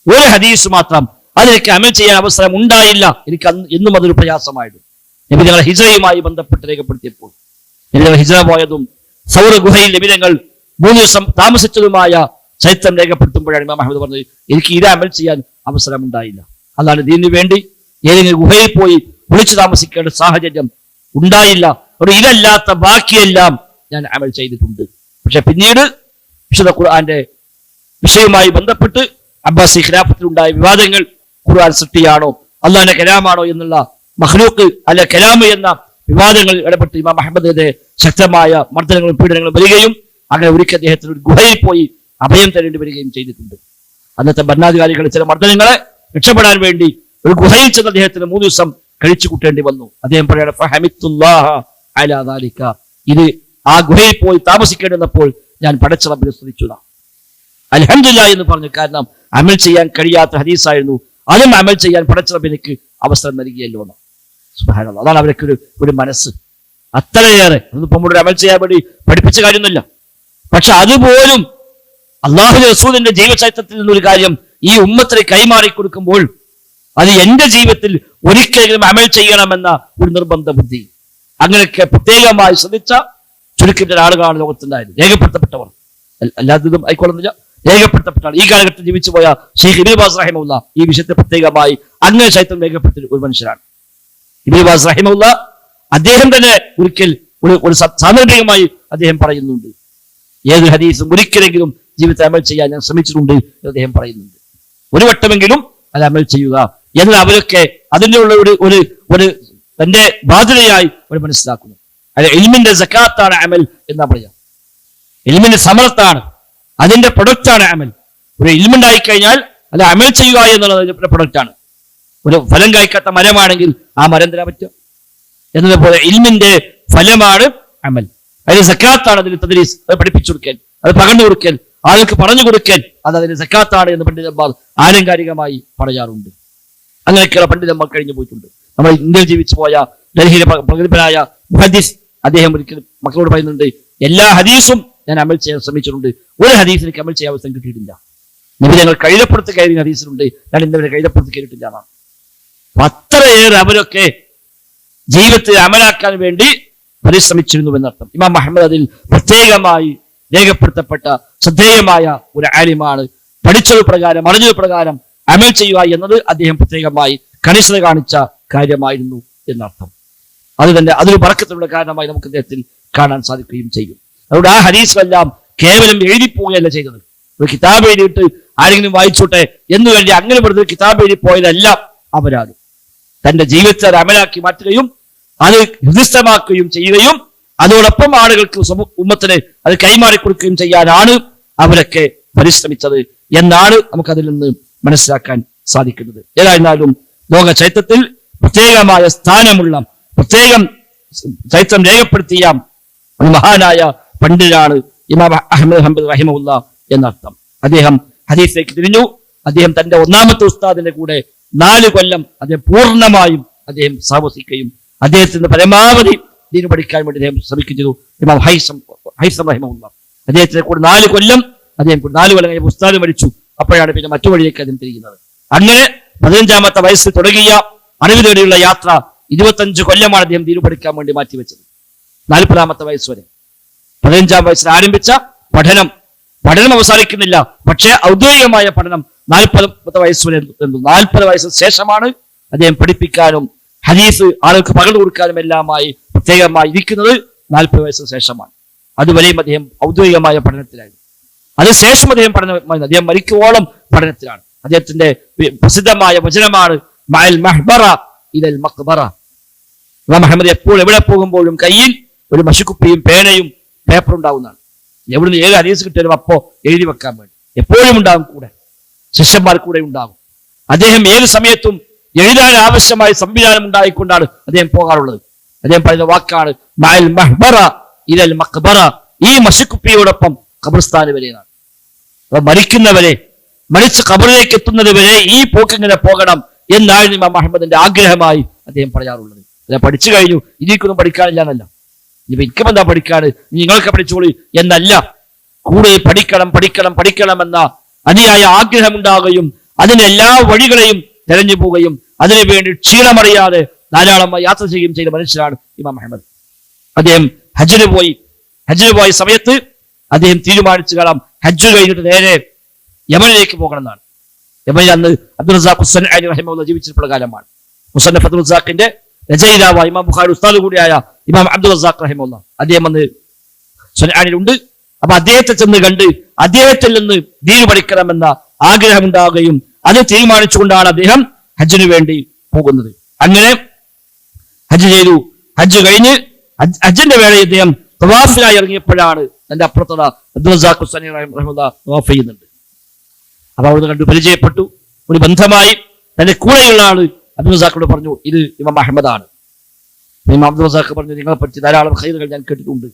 ഒരു ഹദീസ് മാത്രം അതിലേക്ക് അമൽ ചെയ്യാൻ അവസരം ഉണ്ടായില്ല, എനിക്ക് എന്നും അതൊരു പ്രയാസമായിരുന്നു. നബി തങ്ങൾ ഹിജ്റയുമായി ബന്ധപ്പെട്ട് രേഖപ്പെടുത്തിയപ്പോൾ, നബി തങ്ങൾ ഹിജ്റ പോയതും സൗർ ഗുഹയിൽ നബി തങ്ങൾ 3 ദിവസം താമസിച്ചതുമായ ചരിത്രം രേഖപ്പെടുത്തുമ്പോഴാണ് ഇമാം അഹ്മദ് പറഞ്ഞത്, എനിക്ക് ഇത് അമൽ ചെയ്യാൻ അവസരം ഉണ്ടായില്ല. അതാണ് ദീനിനു വേണ്ടി ഏതെങ്കിലും ഗുഹയിൽ പോയി ഒളിച്ചു താമസിക്കേണ്ട സാഹചര്യം ഉണ്ടായില്ല. ഒരു ഇതല്ലാത്ത ബാക്കിയെല്ലാം ഞാൻ അമൽ ചെയ്തിട്ടുണ്ട്. പക്ഷെ പിന്നീട് വിശുദ്ധ ഖുർആന്റെ വിഷയവുമായി ബന്ധപ്പെട്ട് അബ്ബാസി ഖിലാഫത്തിലുണ്ടായ വിവാദങ്ങൾ ഖുർആൻ സൃഷ്ടിയാണോ അള്ളാഹിന്റെ കലാമാണോ എന്നുള്ള മഖ്ലൂഖ് അല്ല കലാമ് എന്ന വിവാദങ്ങളിൽ ഇടപെട്ട് ഇമാം അഹമ്മദിന്റെ ശക്തമായ മർദ്ദനങ്ങളും പീഡനങ്ങളും വരികയും അങ്ങനെ ഒരിക്കൽ അദ്ദേഹത്തിന് ഒരു ഗുഹയിൽ പോയി അഭയം തരേണ്ടി വരികയും ചെയ്തിട്ടുണ്ട്. അന്നത്തെ ഭരണാധികാരികൾ ചില മർദ്ദനങ്ങളെ രക്ഷപ്പെടാൻ വേണ്ടി ഒരു ഗുഹയിൽ ചെന്ന് അദ്ദേഹത്തിന് 3 ദിവസം കഴിച്ചു കൂട്ടേണ്ടി വന്നു. അദ്ദേഹം പറയാണ് ഫഹമിത്തുല്ലാഹ അലാ ദാലിക, ഇത് ആ ഗുഹയിൽ പോയി താമസിക്കേണ്ടുന്നപ്പോൾ ഞാൻ പടച്ച റബ്ബിനെ സ്തുതിച്ചതാ, അൽഹംദുലില്ലാഹ് എന്ന് പറഞ്ഞു. കാരണം അമൽ ചെയ്യാൻ കഴിയാത്ത ഹദീസായിരുന്നു, അതും അമൽ ചെയ്യാൻ പടച്ച റബ്ബിനെക്ക് അവസരം നൽകിയല്ലോ എന്ന്. സുബ്ഹാനല്ലാഹ്, അതാണ് അവർക്ക് ഒരു മനസ്സ് അത്രയേറെ. അതിപ്പം ഒരു അമൽ ചെയ്യാൻ വേണ്ടി പഠിപ്പിച്ച കാര്യമൊന്നുമില്ല. പക്ഷെ അതുപോലും അള്ളാഹുവിന്റെ റസൂലിന്റെ ജീവചരിത്രത്തിൽ നിന്നൊരു കാര്യം ഈ ഉമ്മത്തിന് കൈമാറി കൊടുക്കുമ്പോൾ അത് എന്റെ ജീവിതത്തിൽ ഒരിക്കലും അമൽ ചെയ്യണമെന്ന ഒരു നിർബന്ധ ബുദ്ധി, അങ്ങനെയൊക്കെ പ്രത്യേകമായി ശ്രദ്ധിച്ച ചുരുക്കം ചില ആളുകളാണ് ലോകത്തുണ്ടായത്. രേഖപ്പെടുത്തപ്പെട്ടവർ, അല്ലാത്തതും ആയിക്കൊള്ളുന്നില്ല, രേഖപ്പെടുത്തപ്പെട്ട ഈ കാലഘട്ടത്തിൽ ജീവിച്ചു പോയ ഷെയ്ഖ് ഇബ്നു ബാസ് റഹിമഹുല്ലാ ഈ വിഷയത്തെ പ്രത്യേകമായി അങ്ങനെ ചരിത്രം രേഖപ്പെടുത്തിയ ഒരു മനുഷ്യരാണ്. ഇബ്നു ബാസ് റഹിമഹുല്ലാ അദ്ദേഹം തന്നെ ഒരിക്കൽ ഒരു സാന്ദർഭികമായി അദ്ദേഹം പറയുന്നുണ്ട്, ഏത് ഹദീസും ഒരിക്കലെങ്കിലും ജീവിതത്തിൽ അമൽ ചെയ്യാൻ ഞാൻ ശ്രമിച്ചിട്ടുണ്ട് എന്ന് അദ്ദേഹം പറയുന്നുണ്ട്. ഒരു വട്ടമെങ്കിലും അത് അമൽ ചെയ്യുക എന്നാൽ അവരൊക്കെ അതിൻ്റെ ഉള്ള ഒരു തന്റെ ബാധ്യതയായി അവർ മനസ്സിലാക്കുന്നു. അത് ഇൽമിന്റെ സക്കാത്താണ് അമൽ എന്നാ പറയാ. ഇൽമിന്റെ സമർത്താണ്, അതിന്റെ പ്രൊഡക്റ്റാണ് അമൽ. ഒരു ഇൽമുണ്ടായി കഴിഞ്ഞാൽ അത് അമൽ ചെയ്യുക എന്നുള്ളത് പ്രൊഡക്റ്റാണ്. ഒരു ഫലം കായ്ക്കാത്ത മരമാണെങ്കിൽ ആ മരം തരാൻ പറ്റുക എന്നതുപോലെ ഇൽമിന്റെ ഫലമാണ് അമൽ. അതിന് സക്കാത്താണ്, അതിന് തദ്രീസ്, അത് പഠിപ്പിച്ചു കൊടുക്കൽ, അത് പകർന്നു കൊടുക്കൽ, ആൾക്ക് പറഞ്ഞു കൊടുക്കൽ, അത് അതിന് സക്കാത്താണ് എന്ന് പണ്ഡിതന്മാർ ആലങ്കാരികമായി പറയാറുണ്ട്. അങ്ങനെയൊക്കെയുള്ള പണ്ഡിതന്മാർ കഴിഞ്ഞു പോയിട്ടുണ്ട്. നമ്മൾ ഇന്ത്യയിൽ ജീവിച്ചു പോയ ഡൽഹിയിലെ പ്രഗത്ഭനായ മുഹദ്ദിസ് അദ്ദേഹം ഒരിക്കലും മക്കളോട് പറയുന്നുണ്ട്, എല്ലാ ഹദീസും ഞാൻ അമൽ ചെയ്യാൻ ശ്രമിച്ചിട്ടുണ്ട്, ഒരു ഹദീസിന് അമൽ ചെയ്യാൻ അവസരം കിട്ടിയിട്ടില്ല. നബി ഞങ്ങൾ കൈതപ്പുറത്ത് കയറിയ ഹദീസിലുണ്ട്, ഞാൻ ഇന്നവരെ കൈതപ്പുറത്ത് കയറിയിട്ടില്ല എന്നാണ്. അത്രയേറെ അവരൊക്കെ ജീവിതത്തിൽ അമലാക്കാൻ വേണ്ടി പരിശ്രമിച്ചിരുന്നു എന്നർത്ഥം. ഇമാം അഹ്മദ് അതിൽ പ്രത്യേകമായി രേഖപ്പെടുത്തപ്പെട്ട ശ്രദ്ധേയമായ ഒരു ആലിമാണ്. പഠിച്ചത് പ്രകാരം അറിഞ്ഞത് പ്രകാരം അമൽ ചെയ്യുക എന്നത് അദ്ദേഹം പ്രത്യേകമായി കണിഷ്ഠത കാണിച്ച കാര്യമായിരുന്നു എന്നർത്ഥം. അത് തന്നെ അതൊരു ബർക്കത്തിനുള്ള കാരണമായി നമുക്ക് അദ്ദേഹത്തിൽ കാണാൻ സാധിക്കുകയും ചെയ്യും. അതുകൊണ്ട് ആ ഹദീസുമെല്ലാം കേവലം എഴുതിപ്പോവുകയല്ല ചെയ്തത്. ഒരു കിതാബ് എഴുതിയിട്ട് ആരെങ്കിലും വായിച്ചോട്ടെ എന്ന് വേണ്ടി അങ്ങനെ വെറുതെ കിതാബ് എഴുതി പോയതെല്ലാം അപരാധം. തന്റെ ജീവിതത്തെ അത് അമലാക്കി മാറ്റുകയും അത് ഹൃദയസ്ഥമാക്കുകയും ചെയ്യുകയും അതോടൊപ്പം ആളുകൾക്ക് ഉമ്മത്തിന് അത് കൈമാറി കൊടുക്കുകയും ചെയ്യാനാണ് അവരൊക്കെ പരിശ്രമിച്ചത് എന്നാണ് നമുക്കതിൽ നിന്ന് മനസ്സിലാക്കാൻ സാധിക്കുന്നത്. ഏതായിരുന്നാലും ലോക ചരിത്രത്തിൽ പ്രത്യേകമായ സ്ഥാനമുള്ള പ്രത്യേകം ചരിത്രം രേഖപ്പെടുത്തിയ ഒരു മഹാനായ പണ്ഡിതനാണ് ഇമാം അഹ്മദ് ഹംബൽ റഹിമഹുല്ലാ എന്നർത്ഥം. അദ്ദേഹം ഹദീസിലേക്ക് തിരിഞ്ഞു. അദ്ദേഹം തന്റെ ഒന്നാമത്തെ ഉസ്താദിന്റെ കൂടെ 4 കൊല്ലം അദ്ദേഹം പൂർണ്ണമായും അദ്ദേഹം സാവസിക്കുകയും അദ്ദേഹത്തിന് പരമാവധി ദീൻ പഠിക്കാൻ വേണ്ടി അദ്ദേഹം ശ്രമിക്കുകയും ചെയ്തു. ഇമാം ഹൈസം റഹിമഹുല്ലാ അദ്ദേഹത്തിന്റെ കൂടെ 4 കൊല്ലം അദ്ദേഹം 4 കൊല്ലം കഴിഞ്ഞ ഉസ്താദ് മരിച്ചു. അപ്പോഴാണ് പിന്നെ മറ്റു വഴിയേക്ക് അദ്ദേഹം തിരിയുന്നത്. അങ്ങനെ 15-ാമത്തെ വയസ്സിൽ തുടങ്ങിയ അറിവ് തേടിയുള്ള യാത്ര 25 കൊല്ലമാണ് അദ്ദേഹം ദീൻ പഠിക്കാൻ വേണ്ടി മാറ്റിവെച്ചത്. 40-ാമത്തെ വയസ്സ് വരെ 15-ാം വയസ്സിൽ ആരംഭിച്ച പഠനം അവസാനിക്കുന്നില്ല. പക്ഷേ ഔദ്യോഗികമായ പഠനം 40-ാമത്തെ വയസ്സ് വരെ. 40 വയസ്സിന് ശേഷമാണ് അദ്ദേഹം പഠിപ്പിക്കാനും ഹദീസ് ആളുകൾക്ക് പകർന്നു കൊടുക്കാനും എല്ലാമായി പ്രത്യേകമായി ഇരിക്കുന്നത് 40 വയസ്സിന് ശേഷമാണ്. അതുവരെയും അദ്ദേഹം ഔദ്യോഗികമായ പഠനത്തിലായിരുന്നു. അതിനുശേഷം അദ്ദേഹം മരിക്കുവോളം പഠനത്തിലാണ്. അദ്ദേഹത്തിന്റെ പ്രസിദ്ധമായ വചനമാണ് മഅൽ മഹ്ബറ ഇലൽ മഖ്ബറ. ഇമാം അഹ്മദ് എപ്പോൾ എവിടെ പോകുമ്പോഴും കയ്യിൽ ഒരു മഷിക്കുപ്പിയും പേനയും പേപ്പർ ഉണ്ടാവുന്നതാണ്. എവിടുന്ന് ഏത് ഹദീസ് കിട്ടിയാലും അപ്പോ എഴുതി വെക്കാൻ വേണ്ടി എപ്പോഴും ഉണ്ടാകും, കൂടെ ശിഷ്യന്മാർ കൂടെ ഉണ്ടാകും. അദ്ദേഹം ഏത് സമയത്തും എഴുതാൻ ആവശ്യമായ സംവിധാനം ഉണ്ടായിക്കൊണ്ടാണ് അദ്ദേഹം പോകാറുള്ളത്. അദ്ദേഹം പറയുന്ന വാക്കാണ് മഅൽ മഹ്ബറ ഇലൽ മഖ്ബറ. ഈ മഷിക്കുപ്പിയോടൊപ്പം ഖബർസ്ഥാന് വരെയാണ്. മരിക്കുന്നവരെ, മരിച്ച് ഖബറിലേക്ക് എത്തുന്നത് വരെ ഈ പോക്കിങ്ങനെ പോകണം എന്നാണ് ഇമാം അഹ്മദിന്റെ ആഗ്രഹമായി അദ്ദേഹം പറയാറുള്ളത്. ഞാൻ പഠിച്ചു കഴിഞ്ഞു, ഇനിക്കൊന്നും പഠിക്കാനില്ല എന്നല്ല, ഇനിയിപ്പോ എനിക്കും എന്താ പഠിക്കാണ്, നിങ്ങൾക്ക് പഠിച്ചോളൂ എന്നല്ല, കൂടുതൽ പഠിക്കണം എന്ന അതിയായ ആഗ്രഹമുണ്ടാകുകയും അതിന് എല്ലാ വഴികളെയും തെരഞ്ഞു പോവുകയും അതിനുവേണ്ടി ക്ഷീണമറിയാതെ ധാരാളമായി യാത്ര ചെയ്യുകയും ചെയ്ത മനുഷ്യരാണ് ഇമാം അഹ്മദ്. അദ്ദേഹം ഹജ്ജിന് പോയ സമയത്ത് അദ്ദേഹം തീരുമാനിച്ചു കാണാം ഹജ്ജ് കഴിഞ്ഞിട്ട് നേരെ യമനിലേക്ക് പോകണം എന്നാണ്. യമനിൽ അന്ന് അബ്ദുൽ റസാഖ് ഉസ്സൻആനി റഹിമഹുല്ലാഹ് ജീവിച്ചിട്ടുള്ള കാലമാണ്. മുസന്നഫ് അബ്ദുൽ റസാഖിന്റെ രചയിതാവായ ഇമാം ബുഖാരി ഉസ്താദ് കൂടിയായ ഇമാം അബ്ദുൽ റസാഖ് റഹിമഹുല്ലാഹ് അദ്ദേഹം അന്ന് ഉസ്സൻആനിലുണ്ട്. അപ്പൊ അദ്ദേഹത്തെ ചെന്ന് കണ്ട് അദ്ദേഹത്തിൽ നിന്ന് ദീൻ പഠിക്കണമെന്ന ആഗ്രഹമുണ്ടാവുകയും അത് തീരുമാനിച്ചുകൊണ്ടാണ് അദ്ദേഹം ഹജ്ജിന് വേണ്ടി പോകുന്നത്. അങ്ങനെ ഹജ്ജ് ചെയ്തു. ഹജ്ജ് കഴിഞ്ഞ് ഹജ്ജിന്റെ വേളയിൽ ഇദ്ദേഹം തവാഫിനായി ഇറങ്ങിയപ്പോഴാണ് തന്റെ അപ്പുറത്തുള്ള അബ്ദുൽ റസാഖ് ഹുസൈനി റഹിമഹുല്ലാഹ് തവാഫ് ചെയ്യുന്നുണ്ട്. അപ്പൊ അവിടുന്ന് കണ്ടു, പരിചയപ്പെട്ടു, ഒരു ബന്ധമായി. തന്റെ കൂടെയുള്ള ആള് അബ്ദുൽ റസാഖിനോട് പറഞ്ഞു, ഇത് ഇമാം അഹമ്മദാണ്. ഇമാം അബ്ദുൽ റസാഖ് പറഞ്ഞു, നിങ്ങളെ പറ്റി ധാരാളം ഖൈറുകൾ ഞാൻ കേട്ടിട്ടുണ്ട്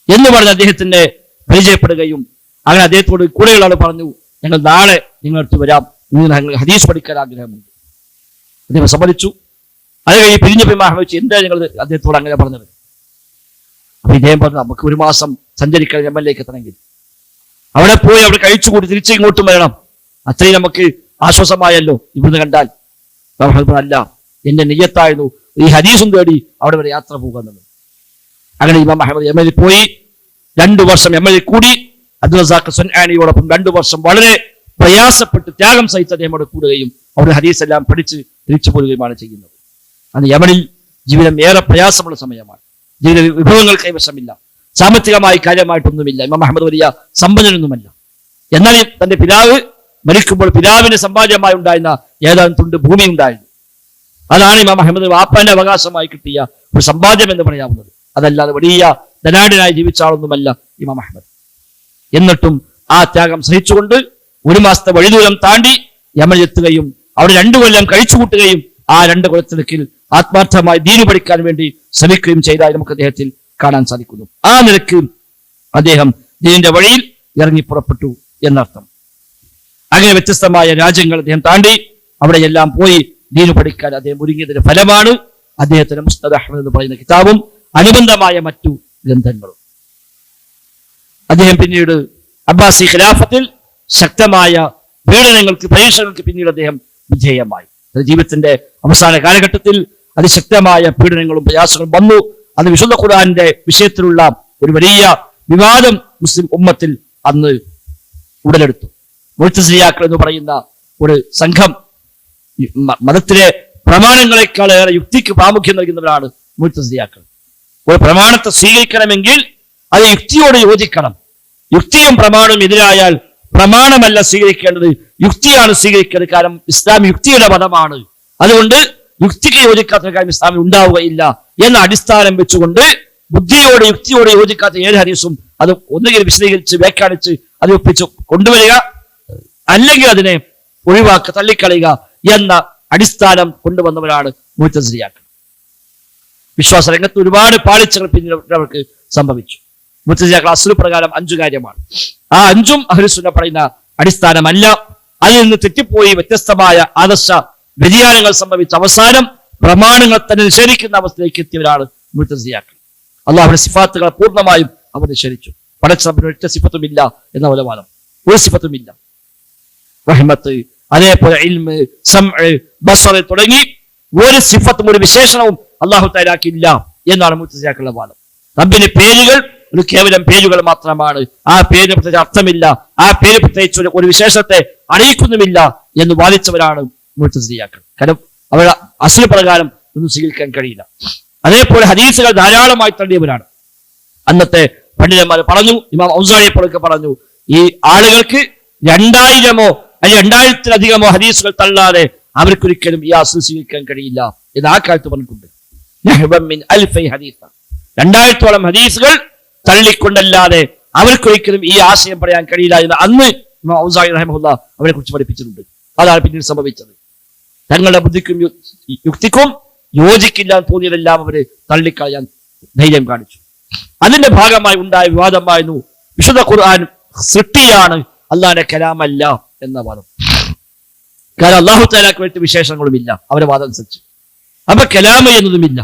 എന്ന് പറഞ്ഞ് അദ്ദേഹത്തിന്റെ പരിചയപ്പെടുകയും അങ്ങനെ അദ്ദേഹത്തോട് കൂടെയുള്ള ആൾ പറഞ്ഞു, ഞങ്ങൾ നാളെ നിങ്ങളടുത്ത് വരാം, നിങ്ങൾ ഹദീസ് പഠിക്കാൻ ആഗ്രഹമുണ്ട്. അദ്ദേഹം സമ്മതിച്ചു. അത് കഴിഞ്ഞ് പിരിഞ്ഞപ്പോൾ ഇമാം അഹമ്മദ് എന്താ നിങ്ങൾ അദ്ദേഹത്തോട് അങ്ങനെ പറഞ്ഞത്? അപ്പൊ ഇദ്ദേഹം പറഞ്ഞു, നമുക്ക് ഒരു മാസം സഞ്ചരിക്കാൻ യമനിലേക്ക് എത്തണമെങ്കിൽ അവിടെ പോയി അവിടെ കഴിച്ചുകൂടി തിരിച്ച് ഇങ്ങോട്ടും വരണം, അത്രയും നമുക്ക് ആശ്വാസമായല്ലോ ഇവിടുന്ന് കണ്ടാൽ. അല്ല, എന്റെ നിയ്യത്തായിരുന്നു ഈ ഹദീസും തേടി അവിടെ വരെ യാത്ര പോകുക എന്നുള്ളത്. അങ്ങനെ ഇമാം അഹമ്മദ് യമനിൽ പോയി 2 വർഷം യമനിൽ കൂടി. അബ്ദുൽ റസാഖ് സ്വൻആനിയോടൊപ്പം 2 വർഷം വളരെ പ്രയാസപ്പെട്ട് ത്യാഗം സഹിച്ച അദ്ദേഹം അവിടെ കൂടുകയും അവിടെ ഹദീസ് എല്ലാം പഠിച്ച് തിരിച്ചു പോരുകയുമാണ് ചെയ്യുന്നത്. അന്ന് യമനിൽ ജീവിതം ഏറെ പ്രയാസമുള്ള സമയമാണ്. ജീവിത വിഭവങ്ങൾ കൈവശമില്ല, സാമ്പത്തികമായി കാര്യമായിട്ടൊന്നുമില്ല. ഇമാം അഹമ്മദ് വലിയ സമ്പന്നനൊന്നുമല്ല. എന്നാൽ തന്റെ പിതാവ് മരിക്കുമ്പോൾ പിതാവിന് സമ്പാദ്യമായി ഉണ്ടായിരുന്ന ഏതാനും തുണ്ട് ഭൂമി ഉണ്ടായിരുന്നു. അതാണ് ഇമാം അഹമ്മദ് വാപ്പാന്റെ അവകാശമായി കിട്ടിയ ഒരു സമ്പാദ്യം എന്ന് പറയാവുന്നത്. അതല്ലാതെ വലിയ ധനാഢ്യനായി ജീവിച്ച ആളൊന്നുമല്ല ഇമാം അഹമ്മദ്. എന്നിട്ടും ആ ത്യാഗം സഹിച്ചുകൊണ്ട് 1 മാസത്തെ വഴിദൂരം താണ്ടി യമനിലെത്തുകയും അവിടെ 2 കൊല്ലം കഴിച്ചുകൂട്ടുകയും ആ 2 കൊല്ലത്തിനിടയ്ക്ക് ആത്മാർത്ഥമായി ദീന് പഠിക്കാൻ വേണ്ടി ശ്രമിക്കുകയും ചെയ്തതായി നമുക്ക് അദ്ദേഹത്തിൽ കാണാൻ സാധിക്കുന്നു. ആ നിലക്ക് അദ്ദേഹം ദീനിന്റെ വഴിയിൽ ഇറങ്ങി പുറപ്പെട്ടു എന്നർത്ഥം. അങ്ങനെ വ്യത്യസ്തമായ രാജ്യങ്ങൾ അദ്ദേഹം താണ്ടി അവിടെയെല്ലാം പോയി ദീന് പഠിക്കാൻ അദ്ദേഹം ഒരുങ്ങിയതിന്റെ ഫലമാണ് അദ്ദേഹത്തിന് മുസ്നദ് അഹ്മദ് എന്ന് പറയുന്ന കിതാബും അനുബന്ധമായ മറ്റു ഗ്രന്ഥങ്ങളും. അദ്ദേഹം പിന്നീട് അബ്ബാസി ഖിലാഫത്തിൽ ശക്തമായ പീഡനങ്ങൾക്ക് പരീക്ഷകൾക്ക് പിന്നീട് അദ്ദേഹം വിധേയമായി. ജീവിതത്തിന്റെ അവസാന കാലഘട്ടത്തിൽ അതിശക്തമായ പീഡനങ്ങളും പ്രയാസങ്ങളും വന്നു. അത് വിശുദ്ധ ഖുർആന്റെ വിഷയത്തിലുള്ള ഒരു വലിയ വിവാദം മുസ്ലിം ഉമ്മത്തിൽ അന്ന് ഉടലെടുത്തു. മുഅ്തസിലിയാക്കൾ എന്ന് പറയുന്ന ഒരു സംഘം മതത്തിലെ പ്രമാണങ്ങളെക്കാളേറെ യുക്തിക്ക് പ്രാമുഖ്യം നൽകുന്നവരാണ് മുഅ്തസിലിയാക്കൾ. ഒരു പ്രമാണത്തെ സ്വീകരിക്കണമെങ്കിൽ അത് യുക്തിയോട് യോജിക്കണം. യുക്തിയും പ്രമാണവും എതിരായാൽ പ്രമാണമല്ല സ്വീകരിക്കേണ്ടത്, യുക്തിയാണ് സ്വീകരിക്കേണ്ടത്. കാരണം ഇസ്ലാം യുക്തിയുടെ മതമാണ്. അതുകൊണ്ട് യുക്തിക്ക് യോജിക്കാത്ത കാര്യം ഇസ്ലാമിൽ ഉണ്ടാവുകയില്ല എന്ന അടിസ്ഥാനം വെച്ചുകൊണ്ട് ബുദ്ധിയോട് യുക്തിയോട് യോജിക്കാത്ത ഏത് ഹദീസും അത് ഒന്നുകിൽ വിശദീകരിച്ച് വ്യാഖ്യാനിച്ച് അത് ഒപ്പിച്ച് കൊണ്ടുവരിക, അല്ലെങ്കിൽ അതിനെ ഒഴിവാക്കുക, തള്ളിക്കളയുക എന്ന അടിസ്ഥാനം കൊണ്ടുവന്നവരാണ് മുഅ്തസിലിയാക്കൾ. വിശ്വാസ രംഗത്ത് ഒരുപാട് പാളിച്ചകൾ പിന്നീട് അവർക്ക് സംഭവിച്ചു. മുഅ്തസിലിയാക്കൾ അസ്ലു പ്രകാരം 5 കാര്യമാണ്. ആ 5ഉം അഹ്ലുസുന്ന പറയുന്ന അടിസ്ഥാനമല്ല. അതിൽ നിന്ന് തെറ്റിപ്പോയി വ്യത്യസ്തമായ ആദർശ വ്യതിയാനങ്ങൾ സംഭവിച്ച അവസാനം പ്രമാണങ്ങൾ തന്നെ നിഷേധിക്കുന്ന അവസ്ഥയിലേക്ക് എത്തിയവരാണ് മുഅ്തസിലിയാക്കൾ. അല്ലാഹുവിന്റെ സിഫാത്തുകളെ പൂർണ്ണമായും അവർ നിഷേധിച്ചു. പടച്ചറബിന് ഒറ്റ സിഫത്തുമില്ല എന്ന ഉലവാദം, ഒരു സിഫത്തുമില്ല. റഹ്മത്ത്, അതേപോലെ ഇൽമ്, സമഅ്, ബസർ തുടങ്ങി ഒരു സിഫത്തും ഒരു വിശേഷണവും അല്ലാഹു തആലാക്കില്ല എന്നാണ് മുഅ്തസിലിയാക്കളുടെ വാദം. റബ്ബിന്റെ പേരുകൾ ഒരു കേവലം പേരുകൾ മാത്രമാണ്. ആ പേരിന് പ്രത്യേകിച്ച് അർത്ഥമില്ല, ആ പേര് പ്രത്യേകിച്ച് ഒരു വിശേഷത്തെ അറിയിക്കുന്നുമില്ല എന്ന് വാദിച്ചവരാണ് മുഅ്തസിലിയാക്കൾ. കാരണം അവരുടെ അസ്ൽ പ്രകാരം ഒന്നും സ്വീകരിക്കാൻ കഴിയില്ല. അതേപോലെ ഹദീസുകൾ ധാരാളമായി തള്ളിയവരാണ്. അന്നത്തെ പണ്ഡിതന്മാർ പറഞ്ഞു, ഇമാം ഔസാഇപ്പോഴൊക്കെ പറഞ്ഞു, ഈ ആളുകൾക്ക് 2000 അല്ലെങ്കിൽ 2000-ലധികമോ ഹദീസുകൾ തള്ളാതെ അവർക്കൊരിക്കലും ഈ അസ്ൽ സ്വീകരിക്കാൻ കഴിയില്ല എന്ന് ആ കാലത്ത് പറഞ്ഞിട്ടുണ്ട്. 2000-ഓളം ഹദീസുകൾ തള്ളിക്കൊണ്ടല്ലാതെ അവർക്കൊരിക്കലും ഈ ആശയം പറയാൻ കഴിയില്ല എന്ന് അന്ന് ഇമാം ഔസാഇ റഹിമഹുല്ലാഹ് അവരെ കുറിച്ച് പഠിപ്പിച്ചിട്ടുണ്ട്. അതാണ് പിന്നീട് സംഭവിച്ചത്. തങ്ങളുടെ ബുദ്ധിക്കും യുക്തിക്കും യോജിക്കില്ല തോന്നിയതെല്ലാം അവര് തള്ളിക്കളയാൻ ധൈര്യം കാണിച്ചു. അതിന്റെ ഭാഗമായി ഉണ്ടായ വിവാദമായിരുന്നു വിശുദ്ധ ഖുർആൻ സൃഷ്ടിയാണ്, അല്ലാഹുവിന്റെ കലാമല്ല എന്ന വാദം. കാരണം അല്ലാഹു തആലക്ക് വേണ്ടി വിശേഷങ്ങളുമില്ല അവരുടെ വാദം അനുസരിച്ച്. അപ്പൊ കലാമ എന്നതുമില്ല,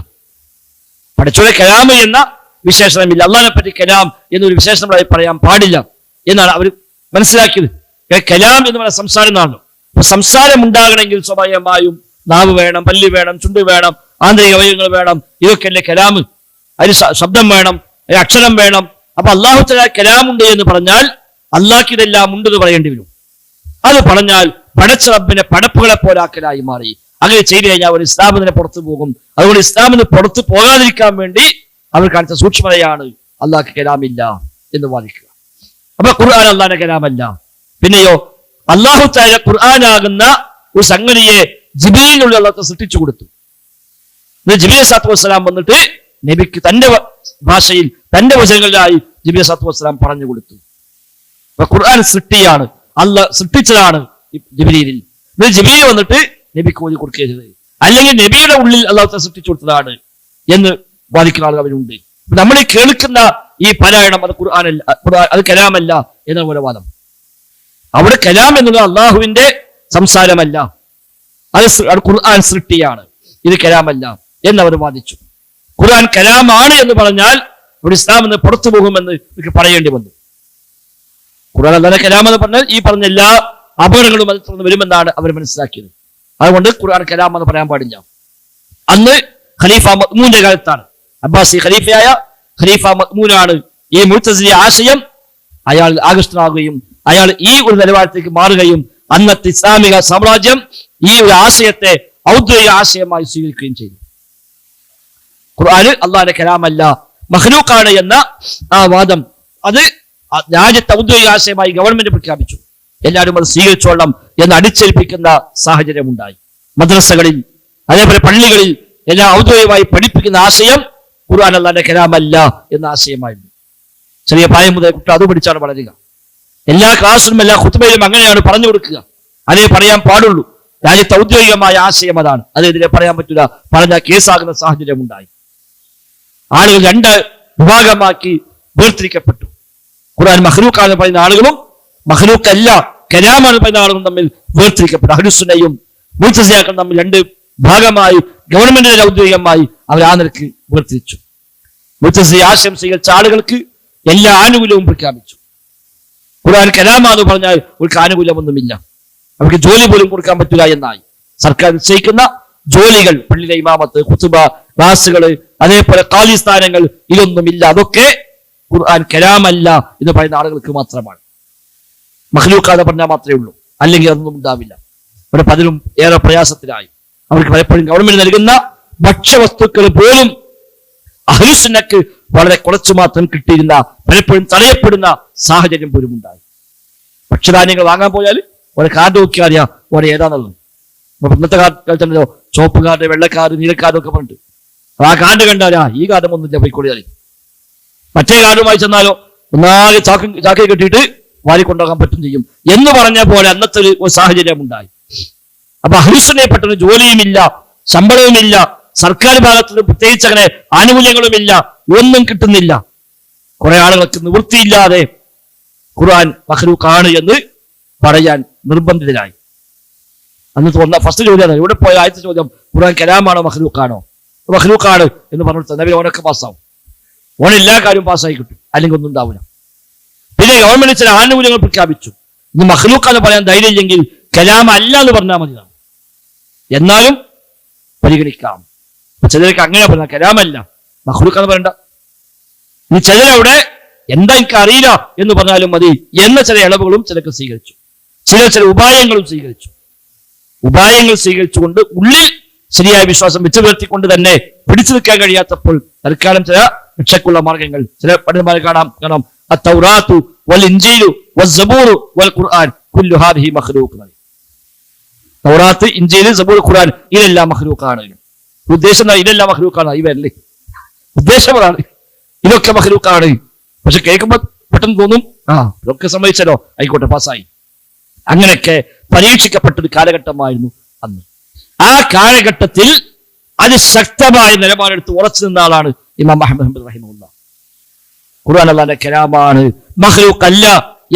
പടച്ചോനെ കലാമ എന്ന വിശേഷണമില്ല, അള്ളാഹിനെ പറ്റി കലാം എന്നൊരു വിശേഷണം പറയാൻ പാടില്ല എന്നാണ് അവർ മനസ്സിലാക്കിയത്. കലാം എന്ന് പറയുന്ന സംസാരം എന്നാണ്. അപ്പൊ സംസാരം ഉണ്ടാകണമെങ്കിൽ സ്വാഭാവികമായും നാവ് വേണം, പല്ല് വേണം, ചുണ്ട് വേണം, ആന്തരിക അവയവങ്ങൾ വേണം. ഇതൊക്കെ അല്ലേ കലാമ്. അതിന് ശബ്ദം വേണം, അതിന് അക്ഷരം വേണം. അപ്പൊ അല്ലാഹു തആല കലാമുണ്ട് എന്ന് പറഞ്ഞാൽ അല്ലാഹ്ക്ക് ഇതെല്ലാം ഉണ്ടെന്ന് പറയേണ്ടി വരും. അത് പറഞ്ഞാൽ പടച്ച റബ്ബിനെ പടപ്പുകളെ പോലാക്കലായി മാറി. അങ്ങനെ ചെയ്തു കഴിഞ്ഞാൽ അവർ ഇസ്ലാമിന് പുറത്തു പോകും. അതുകൊണ്ട് ഇസ്ലാമിന് പുറത്തു പോകാതിരിക്കാൻ വേണ്ടി അവർ കാണിച്ച സൂക്ഷ്മതയാണ് അല്ലാഹ്ക്ക് കലാമില്ല എന്ന് വാദിക്കുക. അപ്പൊ ഖുർആൻ അല്ലാഹുവിന്റെ കലാമല്ല. പിന്നെയോ അല്ലാഹു തആല ഖുർആനാകുന്ന ഒരു സംഗതിയെ ജിബ്രീലിനുള്ള അള്ളാഹു സൃഷ്ടിച്ചു കൊടുത്തു. ജിബ്രീൽ സ്വല്ലല്ലാഹു അലൈഹി വസല്ലം വന്നിട്ട് നബിക്ക് തന്റെ ഭാഷയിൽ തന്റെ വചനങ്ങളിലായി ജിബ്രീൽ സ്വല്ലല്ലാഹു അലൈഹി വസല്ലം പറഞ്ഞു കൊടുത്തു. അപ്പൊ ഖുർആൻ സൃഷ്ടിയാണ്, അള്ളാഹ് സൃഷ്ടിച്ചതാണ് ജിബ്രീലിൽ. ജിബ്രീൽ വന്നിട്ട് നബിക്ക് ഓതി കൊടുക്കരുത്, അല്ലെങ്കിൽ നബിയുടെ ഉള്ളിൽ അള്ളാഹു സൃഷ്ടിച്ചു കൊടുത്തതാണ് എന്ന് വാദിക്കുന്ന ആളുകൾ അവരുണ്ട്. നമ്മൾ ഈ കേൾക്കുന്ന ഈ പാരായണം അത് ഖുർആനല്ല, അത് കലാമല്ല എന്ന പോലെ വാദം. അവിടെ കലാം എന്നുള്ളത് അള്ളാഹുവിന്റെ സംസാരമല്ല, അത് ഖുർആൻ സൃഷ്ടിയാണ്, ഇത് കലാമല്ല എന്നവർ വാദിച്ചു. ഖുർആൻ കലാമാണ് എന്ന് പറഞ്ഞാൽ ഇവിടെ ഇസ്ലാം എന്ന് പുറത്തു പോകുമെന്ന് എനിക്ക് പറയേണ്ടി വന്നു. ഖുർആൻ അല്ലാതെ കലാം എന്ന് പറഞ്ഞാൽ ഈ പറഞ്ഞ എല്ലാ അപകടങ്ങളും അതിൽ തുറന്ന് വരുമെന്നാണ് അവർ മനസ്സിലാക്കിയത്. അതുകൊണ്ട് ഖുർആൻ കലാം എന്ന് പറയാൻ പാടില്ല. അന്ന് ഖലീഫ മഅ്മൂന്റെ കാലത്താണ്, അബ്ബാസി ഖലീഫയായ ഖലീഫ മഅ്മൂനാണ് ഈ മുഅ്തസിലി ആശയം അയാൾ ആകൃഷ്ടനാകുകയും അയാൾ ഈ ഒരു നിലവാരത്തേക്ക് മാറുകയും അന്നത്തെ ഇസ്ലാമിക സാമ്രാജ്യം ഈ ഒരു ആശയത്തെ ഔദ്യോഗിക ആശയമായി സ്വീകരിക്കുകയും ചെയ്തു. ഖുർആന് അള്ളാഹിന്റെ കലാമല്ല, മഖ്ലൂഖാണ് എന്ന ആ വാദം അത് രാജ്യത്തെ ഔദ്യോഗിക ആശയമായി ഗവൺമെന്റ് പ്രഖ്യാപിച്ചു. എല്ലാവരും അത് സ്വീകരിച്ചോളണം എന്ന് അടിച്ചേൽപ്പിക്കുന്ന സാഹചര്യം ഉണ്ടായി. മദ്രസകളിൽ അതേപോലെ പള്ളികളിൽ എല്ലാം ഔദ്യോഗികമായി പഠിപ്പിക്കുന്ന ആശയം ഖുർആൻ അല്ലാഹുവിന്റെ കലാമല്ല എന്ന ആശയമായിരുന്നു. ചെറിയ പ്രായം മുതൽ കുട്ടി അത് പഠിച്ചാണ് വളരുക. എല്ലാ ക്ലാസ്സിലും എല്ലാ ഖുത്ബയിലും അങ്ങനെയാണ് പറഞ്ഞു കൊടുക്കുക, അതേ പറയാൻ പാടുള്ളൂ. രാജ്യത്തെ ഔദ്യോഗികമായ ആശയം അതാണ്, അതെതിരെ പറയാൻ പറ്റില്ല, പറഞ്ഞാൽ കേസാകുന്ന സാഹചര്യം ഉണ്ടായി. ആളുകൾ രണ്ട് വിഭാഗമാക്കി വേർതിരിക്കപ്പെട്ടു. ഖുർആൻ മഖ്ലൂഖാണെന്ന് പറയുന്ന ആളുകളും മഖ്ലൂഖല്ല കലാമാണെന്ന് പറയുന്ന ആളുകളും തമ്മിൽ വേർതിരിക്കപ്പെട്ടു. അഹ്ലുസുന്നയും മുഅ്തസിലയും തമ്മിൽ രണ്ട് ഭാഗമായി ഗവൺമെന്റിന്റെ ഔദ്യോഗികമായി അവർ ആ നിലക്ക് വേർതിരിച്ചു. മുഅ്തസിലി ആശയം സ്വീകരിച്ച ആളുകൾക്ക് എല്ലാ ആനുകൂല്യവും പ്രഖ്യാപിച്ചു. ഖുർആൻ കലാമാണെന്ന് പറഞ്ഞാൽ അവർക്ക് ആനുകൂല്യമൊന്നുമില്ല, അവർക്ക് ജോലി പോലും കൊടുക്കാൻ പറ്റില്ല എന്നായി. സർക്കാർ നിശ്ചയിക്കുന്ന ജോലികൾ, പള്ളിയിലെ ഇമാമത്ത്, ഖുതുബ, ക്ലാസുകൾ, അതേപോലെ ഖാലി സ്ഥാനങ്ങൾ, ഇതൊന്നുമില്ല. അതൊക്കെ ഖുർആൻ കലാമല്ല എന്ന് പറയുന്ന ആളുകൾക്ക് മാത്രമാണ്. മഖ്ലൂഖാന്ന് പറഞ്ഞാൽ മാത്രമേ ഉള്ളൂ, അല്ലെങ്കിൽ അതൊന്നും ഉണ്ടാവില്ല. ഇവിടെ പലരും ഏറെ പ്രയാസത്തിലായി. അവർക്ക് പലപ്പോഴും ഗവൺമെന്റ് നൽകുന്ന ഭക്ഷ്യവസ്തുക്കൾ പോലും അഹ്ലുസുന്നക്ക് വളരെ കുറച്ചു മാത്രം കിട്ടിയിരുന്ന, പലപ്പോഴും തടയപ്പെടുന്ന സാഹചര്യം പോലും ഉണ്ടായി. ഭക്ഷ്യധാന്യങ്ങൾ വാങ്ങാൻ പോയാൽ ഒരു കാർഡ് നോക്കി അറിയാം ഓരോ ഏതാന്നുള്ളത്. ഇന്നത്തെ കാലത്തുണ്ടല്ലോ ചുവപ്പ് കാർഡ്, വെള്ളക്കാർഡ്, നീലക്കാർഡ് ഒക്കെ പറഞ്ഞിട്ട് ആ കാർഡ് കണ്ടാലാ ഈ കാർഡും ഒന്നുമില്ല പോയിക്കൊള്ളിയാൽ. മറ്റേ കാർഡുമായി ചെന്നാലോ ഒന്നാകെ ചാക്കി കെട്ടിയിട്ട് വാരിക്കൊണ്ടാകാൻ പറ്റും ചെയ്യും എന്ന് പറഞ്ഞ പോലെ അന്നത്തെ ഒരു സാഹചര്യം ഉണ്ടായി. അപ്പൊ അഹ്ലുസുന്നയെ പെട്ടെന്ന് ജോലിയുമില്ല, ശമ്പളവുമില്ല, സർക്കാർ ഭാഗത്തുനിന്ന് പ്രത്യേകിച്ച് അങ്ങനെ ആനുകൂല്യങ്ങളുമില്ല, ഒന്നും കിട്ടുന്നില്ല. കുറെ ആളുകൾക്ക് നിവൃത്തിയില്ലാതെ ഖുർആൻ മഖ്ലൂഖാണ് എന്ന് പറയാൻ നിർബന്ധിതരായി. അന്ന് ഫസ്റ്റ് ചോദ്യം ഇവിടെ പോയ ആദ്യത്തെ ചോദ്യം ഖുർആൻ കലാമാണോ മഖ്ലൂഖാണോ? മഖ്ലൂഖാണ് എന്ന് പറഞ്ഞു നബി ഓനൊക്കെ പാസ്സാവും, ഓൻ എല്ലാ കാര്യവും പാസ്സായി കിട്ടും, അല്ലെങ്കിൽ ഒന്നും ഉണ്ടാവില്ല. പിന്നെ ഗവൺമെന്റ് ചില ആനുകൂല്യങ്ങൾ പ്രഖ്യാപിച്ചു. ഇന്ന് മഖ്ലൂഖാന്ന് പറയാൻ ധൈര്യമില്ലെങ്കിൽ കലാം അല്ല എന്ന് പറഞ്ഞാൽ മതി, എന്നാലും പരിഗണിക്കാം. ചിലർക്ക് അങ്ങനെ പറഞ്ഞ കലാമല്ല മഖ്ലൂഖാന്ന് പറയണ്ട. ഇനി ചിലരവിടെ എന്താ എനിക്ക് അറിയില്ല എന്ന് പറഞ്ഞാലും മതി എന്ന ചില ഇളവുകളും ചിലർക്ക് സ്വീകരിച്ചു. ചില ഉപായങ്ങളും സ്വീകരിച്ചു. ഉപായങ്ങൾ സ്വീകരിച്ചുകൊണ്ട് ഉള്ളിൽ ശരിയായ വിശ്വാസം വെച്ച് പുലർത്തിക്കൊണ്ട് തന്നെ പിടിച്ചു നിൽക്കാൻ കഴിയാത്തപ്പോൾ തൽക്കാലം ചില രക്ഷക്കുള്ള മാർഗങ്ങൾ ചില പണ്ഡിതന്മാരെ കാണാം. അത്തൗറാത്തു വൽ ഇൻജീലു വസ്സബൂറു വൽ ഖുർആൻ കുല്ലു ഹാദിഹി മഖ്ലൂഖ്. തൗറാത്ത്, ഇൻജീൽ, സബൂർ, ഖുർആൻ ഇതെല്ലാം മഖ്ലൂഖാണ്. ഉദ്ദേശം ഇതെല്ലാം മഖ്ലൂഖാണ്, ഇവരല്ലേ ഉദ്ദേശം അതാണ്, ഇതൊക്കെ മഖ്ലൂഖാണ്. പക്ഷെ കേൾക്കുമ്പോൾ പെട്ടെന്ന് തോന്നും ഇതൊക്കെ സമ്മതിച്ചല്ലോ, ആയിക്കോട്ടെ പാസ്സായി. അങ്ങനെയൊക്കെ പരീക്ഷിക്കപ്പെട്ടൊരു കാലഘട്ടമായിരുന്നു അന്ന്. ആ കാലഘട്ടത്തിൽ അതിശക്തമായ നിലപാടെടുത്ത് ഉറച്ചു നിന്ന ആളാണ് ഇമാം അഹ്മദ് ഹംബൽ റഹിമഹുല്ലാഹ്. ഖുർആൻ അല്ലാഹുവിന്റെ കലാമാണ്, മഖ്ലൂഖ് അല്ല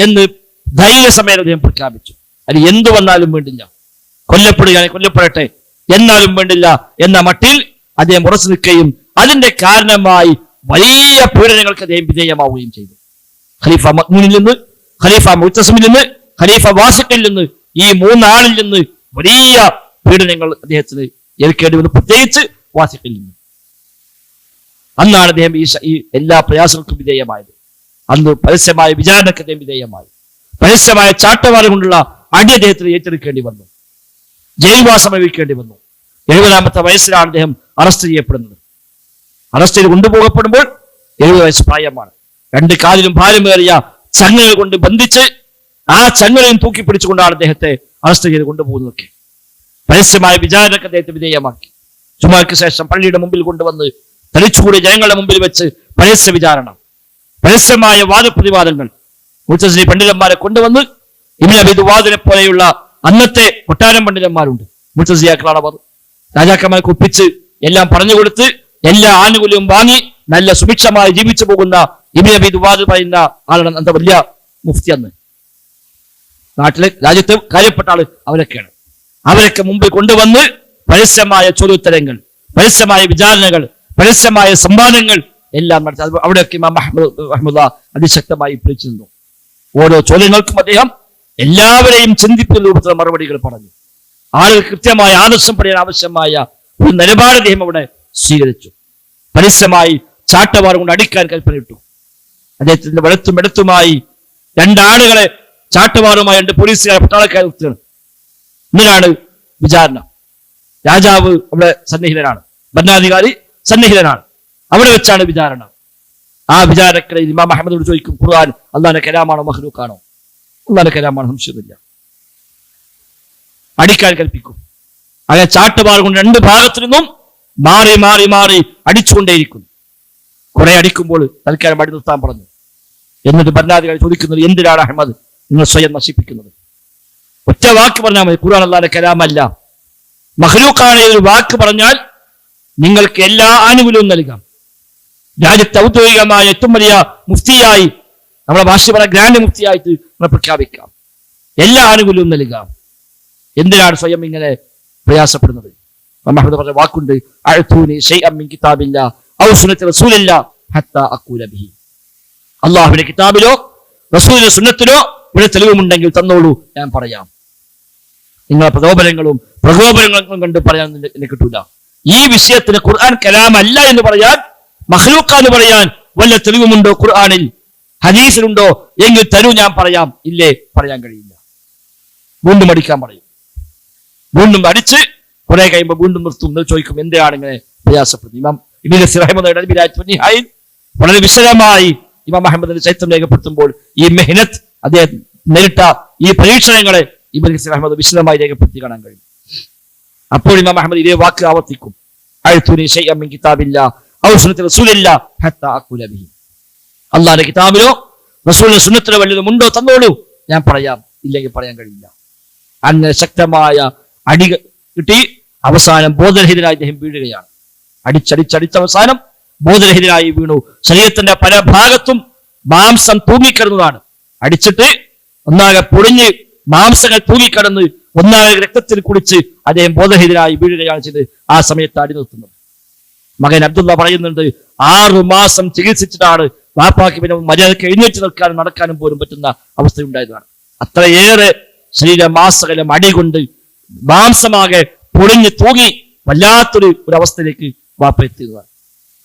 എന്ന് ധൈര്യസമേതം അദ്ദേഹം പ്രഖ്യാപിച്ചു. അത് എന്തു വന്നാലും വേണ്ടില്ല, കൊല്ലപ്പെടുകയാണെങ്കിൽ കൊല്ലപ്പെടട്ടെ എന്നാലും വേണ്ടില്ല എന്ന മട്ടിൽ അദ്ദേഹം ഉറച്ചു നിൽക്കുകയും അതിന്റെ കാരണമായി വലിയ പീഡനങ്ങൾക്ക് അദ്ദേഹം വിധേയമാവുകയും ചെയ്തു. ഖലീഫ മഅ്മൂനിൽ നിന്ന്, ഖലീഫ മുഅ്തസിമിൽ നിന്ന്, ഖലീഫ വാസിഖിൽ നിന്ന്, ഈ മൂന്നാളിൽ നിന്ന് വലിയ പീഡനങ്ങൾ അദ്ദേഹത്തിന് ഏൽക്കേണ്ടി വന്നു, പ്രത്യേകിച്ച് വാസിഖിൽ നിന്ന്. അന്നാണ് അദ്ദേഹം ഈ എല്ലാ പ്രയാസങ്ങൾക്കും വിധേയമായത്. അന്ന് പരസ്യമായ വിചാരണക്ക് അദ്ദേഹം വിധേയമായി. പരസ്യമായ ചാട്ടവാറ കൊണ്ടുള്ള അടി അദ്ദേഹത്തിന് ഏറ്റെടുക്കേണ്ടി വന്നു. ജയിൽവാസം അനുഭവിക്കേണ്ടി വന്നു. 70-ാമത്തെ വയസ്സിലാണ് അദ്ദേഹം അറസ്റ്റ് ചെയ്യപ്പെടുന്നത്. അറസ്റ്റ് ചെയ്ത് കൊണ്ടുപോകപ്പെടുമ്പോൾ 70 വയസ്സ് പ്രായമാണ്. 2 കാലിലും ഭാരമേറിയ ചങ്ങല കൊണ്ട് ബന്ധിച്ച് ആ ചങ്ങലയും തൂക്കിപ്പിടിച്ചുകൊണ്ടാണ് അദ്ദേഹത്തെ അറസ്റ്റ് ചെയ്ത് കൊണ്ടുപോകുന്നതൊക്കെ. പരസ്യമായ വിചാരണക്ക് അദ്ദേഹത്തെ വിധേയമാക്കി. ജുമാക്ക് ശേഷം പള്ളിയുടെ മുമ്പിൽ കൊണ്ടുവന്ന് തളിച്ചുകൂടി ജനങ്ങളുടെ മുമ്പിൽ വെച്ച് പരസ്യ വിചാരണ, പരസ്യമായ വാദപ്രതിവാദങ്ങൾ. മുഅ്തസിലി പണ്ഡിതന്മാരെ കൊണ്ടുവന്ന് ഇബ്നു അബീ ദുവാദിനെ പോലെയുള്ള അന്നത്തെ കൊട്ടാരം പണ്ഡിതന്മാരുണ്ട്, മുഅ്തസിലിയാക്കളാണ് അവർ. രാജാക്കന്മാർക്ക് ഒപ്പിച്ച് എല്ലാം പറഞ്ഞുകൊടുത്ത് എല്ലാ ആനുകൂല്യവും വാങ്ങി നല്ല സുഭിക്ഷമായി ജീവിച്ചു പോകുന്ന ഇബ്നു അബീ ദുവാദ് പറയുന്ന ആളാണ് അന്ത വലിയ മുഫ്തി. അന്ന് നാട്ടിലെ രാജ്യത്ത് കാര്യപ്പെട്ട ആള് അവരൊക്കെയാണ്. അവരൊക്കെ മുമ്പിൽ കൊണ്ടുവന്ന് പരസ്യമായ ചോദ്യോത്തരങ്ങൾ, പരസ്യമായ വിചാരണകൾ, പരസ്യമായ സംവാദങ്ങൾ എല്ലാം നടത്തി. അവിടെയൊക്കെ ഇമാം അഹ്മദ് റഹ്മത്തുള്ളാഹി അതിശക്തമായി പിടിച്ചു നിന്നു. ഓരോ ചോദ്യങ്ങൾക്കും അദ്ദേഹം എല്ലാവരെയും ചിന്തിക്കുന്ന രൂപത്തിലുള്ള മറുപടികൾ പറഞ്ഞു. ആളുകൾ കൃത്യമായ ആദർശം പറയാൻ ആവശ്യമായ ഒരു നിലപാട് അദ്ദേഹം അവിടെ സ്വീകരിച്ചു. പരസ്യമായി ചാട്ടവാർ കൊണ്ട് അടിക്കാൻ കൽപ്പനയിട്ടു. അദ്ദേഹത്തിന്റെ വെളുത്തും എടുത്തുമായി രണ്ടാളുകളെ ചാട്ടവാറുമായി രണ്ട് പോലീസുകാരെ പട്ടാളക്കാർ നിർത്തുകയാണ്. ഇങ്ങനെയാണ് വിചാരണ. രാജാവ് അവിടെ സന്നിഹിതനാണ്, ഭരണാധികാരി സന്നിഹിതനാണ്. അവിടെ വെച്ചാണ് വിചാരണ. ആ വിചാരണക്കിടയിൽ ഇമാം അഹ്മദോട് ചോദിക്കും, ഖുർആൻ അല്ലാഹുവിന്റെ കലാമാണോ മഖ്ലൂഖാണോ? അല്ലാഹുവിന്റെ കലാമാണ്, സംശയമില്ല. അടിക്കാൻ കൽപ്പിക്കും. അങ്ങനെ ചാട്ടുപാറ കൊണ്ട് രണ്ട് ഭാഗത്തു നിന്നും മാറി മാറി മാറി അടിച്ചുകൊണ്ടേയിരിക്കുന്നു. കുറെ അടിക്കുമ്പോൾ തൽക്കാലം അടി നിർത്താൻ പറഞ്ഞു. എന്നിട്ട് ഭരണാധികാരി ചോദിക്കുന്നത്, എന്തിനാണ് അഹ്മദ് നിങ്ങൾ സ്വയം നശിപ്പിക്കുന്നത്? ഒറ്റ വാക്ക് പറഞ്ഞാൽ മതി, ഖുർആൻ അല്ലാഹുവിന്റെ കലാമല്ല, മഖ്ലൂഖാണ് ഒരു വാക്ക് പറഞ്ഞാൽ നിങ്ങൾക്ക് എല്ലാ ആനുകൂല്യവും നൽകാം. രാജ്യത്തെ ഔദ്യോഗികമായ ഏറ്റവും വലിയ മുഫ്തിയായി, നമ്മളെ ഭാഷ പറഞ്ഞ ഗ്രാൻഡ് മുഫ്തിയായിട്ട് നമ്മൾ പ്രഖ്യാപിക്കാം, എല്ലാ ആനുകൂല്യവും നൽകാം. എന്തിനാണ് സ്വയം ഇങ്ങനെ പ്രയാസപ്പെടുന്നത്? മുഹമ്മദ് പറഞ്ഞ വാക്കുണ്ട്, അഅ്തൂനി ശൈഅൻ മിൻ കിതാബില്ലാ ഔ സുന്നത്തി റസൂലില്ലാ ഹത്താ അഖൂല ബിഹി. അല്ലാഹുവിന്റെ കിതാബിലോ റസൂലിന്റെ സുന്നത്തിലോ ഒരു തെളിവുമുണ്ടെങ്കിൽ തന്നോളൂ, ഞാൻ പറയാം. നിങ്ങളെ പ്രകോപനങ്ങളും കണ്ട് പറയാൻ എന്നെ കിട്ടൂല. ഈ വിഷയത്തിന് ഖുർആൻ കലാമല്ല എന്ന് പറയാൻ, മഖ്ലൂഖ എന്ന് പറയാൻ വല്ല തെളിവുമുണ്ടോ ഖുർആനിൽ, ഹദീസിലുണ്ടോ എങ്കിൽ തരൂ, ഞാൻ പറയാം. ഇല്ലേ, പറയാൻ കഴിയില്ല. വീണ്ടും അടിക്കാൻ പറയും. വീണ്ടും അടിച്ച് കുറെ കഴിയുമ്പോൾ വീണ്ടും നിർത്തും. ചോദിക്കും, എന്തിനാണ് ഇങ്ങനെ പ്രയാസപ്പെടുന്നത്? ഇമാം ഇബ്നു കസീർ റഹിമഹുല്ലാഹി വളരെ വിശദമായി ഇമാം അഹ്മദിന്റെ ചരിത്രം രേഖപ്പെടുത്തുമ്പോൾ ഈ മെഹ്നത്ത്, അദ്ദേഹം നേരിട്ട ഈ പരീക്ഷണങ്ങളെ ഇബ്നു കസീർ അഹ്മദ് വിശദമായി രേഖപ്പെടുത്തി കാണാൻ കഴിയും. അപ്പോൾ ഇമാം അഹ്മദ് ഇതേ വാക്ക് ആവർത്തിക്കും, അഅ്തൂനി ശൈഅൻ മിൻ കിതാബില്ലാ ഔ സുന്നത്തി റസൂലില്ലാ ഹത്താ അഖൂല ബിഹി. അല്ലാഹുവിന്റെ കിതാബിലോ റസൂലിന്റെ സുന്നത്തിലോ വല്ലതും ഉണ്ടോ തന്നോളൂ, ഞാൻ പറയാം. ഇല്ലെങ്കിൽ പറയാൻ കഴിയില്ല. അങ്ങനെ ശക്തമായ അടി കിട്ടി അവസാനം ബോധരഹിതനായി അദ്ദേഹം വീഴുകയാണ്. അടിച്ചടിച്ചടിച്ച അവസാനം ബോധരഹിതനായി വീണു. ശരീരത്തിന്റെ പല ഭാഗത്തും മാംസം തൂങ്ങിക്കിടന്നതാണ്. അടിച്ചിട്ട് ഒന്നാകെ പൊളിഞ്ഞ് മാംസങ്ങൾ തൂങ്ങിക്കിടന്ന് ഒന്നാകെ രക്തത്തിൽ കുടിച്ച് അദ്ദേഹം ബോധരഹിതനായി വീഴുകയാണ് ചെയ്ത് ആ സമയത്ത് അടി നിർത്തുന്നത്. മകൻ അബ്ദുള്ള പറയുന്നുണ്ട്, 6 മാസം ചികിത്സിച്ചിട്ടാണ് വാപ്പാക്ക് പിന്നെ മര്യാദക്ക് എഴുന്നേറ്റ് നിൽക്കാനും നടക്കാനും പോലും പറ്റുന്ന അവസ്ഥയുണ്ടായതാണ്. അത്രയേറെ ശരീരമാസകലം അടികൊണ്ട് മാംസമാകെ പൊളിഞ്ഞ് തൂങ്ങി വല്ലാത്തൊരു അവസ്ഥയിലേക്ക് വാപ്പ എത്തിയതാണ്.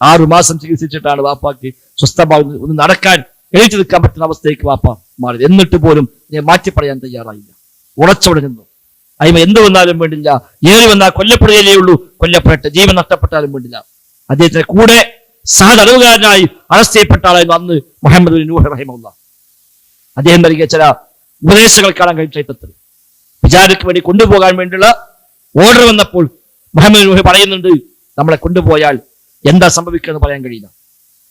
6 മാസം ചികിത്സിച്ചിട്ടാണ് വാപ്പാക്ക് സ്വസ്ഥമായി ഒന്ന് നടക്കാൻ, എഴുതി നിൽക്കാൻ പറ്റുന്ന അവസ്ഥയ്ക്ക് വാപ്പ മാറി. എന്നിട്ട് പോലും ഞാൻ മാറ്റി പറയാൻ തയ്യാറായില്ല. ഉറച്ചവിടെ നിന്നു. അയിമ എന്ത് വന്നാലും വേണ്ടില്ല, ഏറി വന്നാൽ കൊല്ലപ്പെടുകയേ ഉള്ളൂ, കൊല്ലപ്പെട്ട് ജീവൻ നഷ്ടപ്പെട്ടാലും വേണ്ടില്ല. അദ്ദേഹത്തിന്റെ കൂടെ സഹതടവുകാരനായി അറസ്റ്റ് ചെയ്യപ്പെട്ട ആളായിരുന്നു അന്ന് മുഹമ്മദ് ബിൻ നൂഹ് റഹിമഹുല്ലാഹ്. അദ്ദേഹം നൽകിയ ചില ഉപദേശങ്ങൾ കാണാൻ കഴിയും ചരിത്രത്തിൽ. വിചാരണയ്ക്ക് വേണ്ടി കൊണ്ടുപോകാൻ വേണ്ടിയുള്ള ഓർഡർ വന്നപ്പോൾ മുഹമ്മദ് നൂഹ് പറയുന്നുണ്ട്, നമ്മളെ കൊണ്ടുപോയാൽ എന്താ സംഭവിക്കുക എന്ന് പറയാൻ കഴിയില്ല.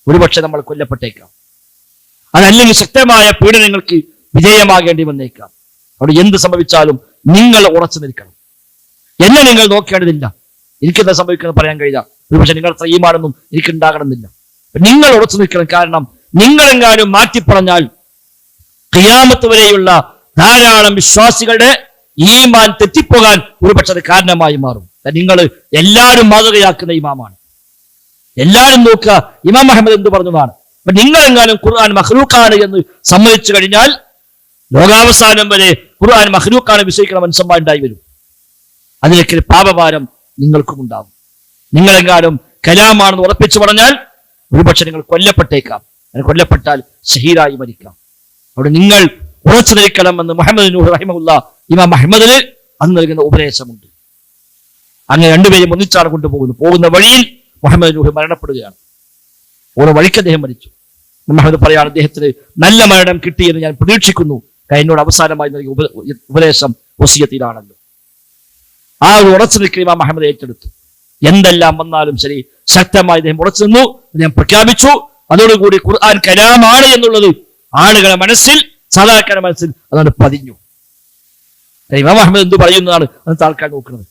ഒരുപക്ഷെ നമ്മൾ കൊല്ലപ്പെട്ടേക്കാം, അതല്ലെങ്കിൽ ശക്തമായ പീഡനങ്ങൾക്ക് വിധേയമാകേണ്ടി വന്നേക്കാം. അവിടെ എന്ത് സംഭവിച്ചാലും നിങ്ങൾ ഉറച്ചു നിൽക്കണം. എന്നെ നിങ്ങൾ നോക്കേണ്ടതില്ല, എനിക്കെന്താ സംഭവിക്കുന്നത് പറയാൻ കഴിയില്ല. ഒരുപക്ഷെ നിങ്ങൾ ഈമാനൊന്നും എനിക്കുണ്ടാകണമെന്നില്ല. നിങ്ങൾ ഉറച്ചു നിൽക്കണം. കാരണം നിങ്ങളെങ്ങാനും മാറ്റിപ്പറഞ്ഞാൽ ഖിയാമത്ത് വരെയുള്ള ധാരാളം വിശ്വാസികളുടെ ഈമാൻ തെറ്റിപ്പോകാൻ ഒരുപക്ഷെ അത് കാരണമായി മാറും. നിങ്ങൾ എല്ലാവരും മാതൃകയാക്കുന്ന ഇമാമാണ്. എല്ലാവരും നോക്കുക ഇമാം അഹ്മദ് എന്ത് പറഞ്ഞതാണ്. അപ്പൊ നിങ്ങളെങ്ങാനും ഖുർആൻ മഖ്ലൂഖാണ് എന്ന് സമ്മതിച്ചു കഴിഞ്ഞാൽ ലോകാവസാനം വരെ ഖുർആൻ മഖ്ലൂഖാണ് വിശ്വസിക്കുന്ന മനുഷ്യന്മാരുണ്ടായി വരും. അതിലേക്ക് പാപഭാരം നിങ്ങൾക്കും ഉണ്ടാകും. നിങ്ങളെങ്ങാനും കലാമാണെന്ന് ഉറപ്പിച്ചു പറഞ്ഞാൽ ഒരുപക്ഷെ നിങ്ങൾ കൊല്ലപ്പെട്ടേക്കാം. അങ്ങനെ കൊല്ലപ്പെട്ടാൽ ഷഹീദായി മരിക്കാം. അവിടെ നിങ്ങൾ ഉറച്ചു നിൽക്കണമെന്ന് മുഹമ്മദ് നൂഹ് റഹിമഹുല്ലാഹ് ഇമാം അഹ്മദിന് അന്ന് നൽകുന്ന ഉപദേശമുണ്ട്. അങ്ങനെ രണ്ടുപേരും ഒന്നിച്ചാണ് കൊണ്ടുപോകുന്നത്. പോകുന്ന വഴിയിൽ മുഹമ്മദ് നൂഹ് മരണപ്പെടുകയാണ്. ഓരോ വഴിക്ക് അദ്ദേഹം മരിച്ചു. മുഹമ്മദ് പറയാണ്, അദ്ദേഹത്തിന് നല്ല മരണം കിട്ടിയെന്ന് ഞാൻ പ്രതീക്ഷിക്കുന്നു. എന്നോട് അവസാനമായി നൽകിയ ഉപദേശം വസിയത്തിലാണല്ലോ. ആ ഒരു ഉറച്ചു നിൽക്കുന്ന ഇമാം അഹമ്മദ് ഏറ്റെടുത്തു. എന്തെല്ലാം വന്നാലും ശരി ശക്തമായി അദ്ദേഹം ഉറച്ചു നിന്നു. അദ്ദേഹം പ്രഖ്യാപിച്ചു. അതോടുകൂടി ഖുർആൻ കലാമാണ് എന്നുള്ളത് ആളുകളുടെ മനസ്സിൽ, സാധാരണക്കാരുടെ മനസ്സിൽ അതാണ് പതിഞ്ഞു. ഇമാം അഹമ്മദ് എന്ത് പറയുന്നതാണ് അത് ആൾക്കാർ നോക്കുന്നത്,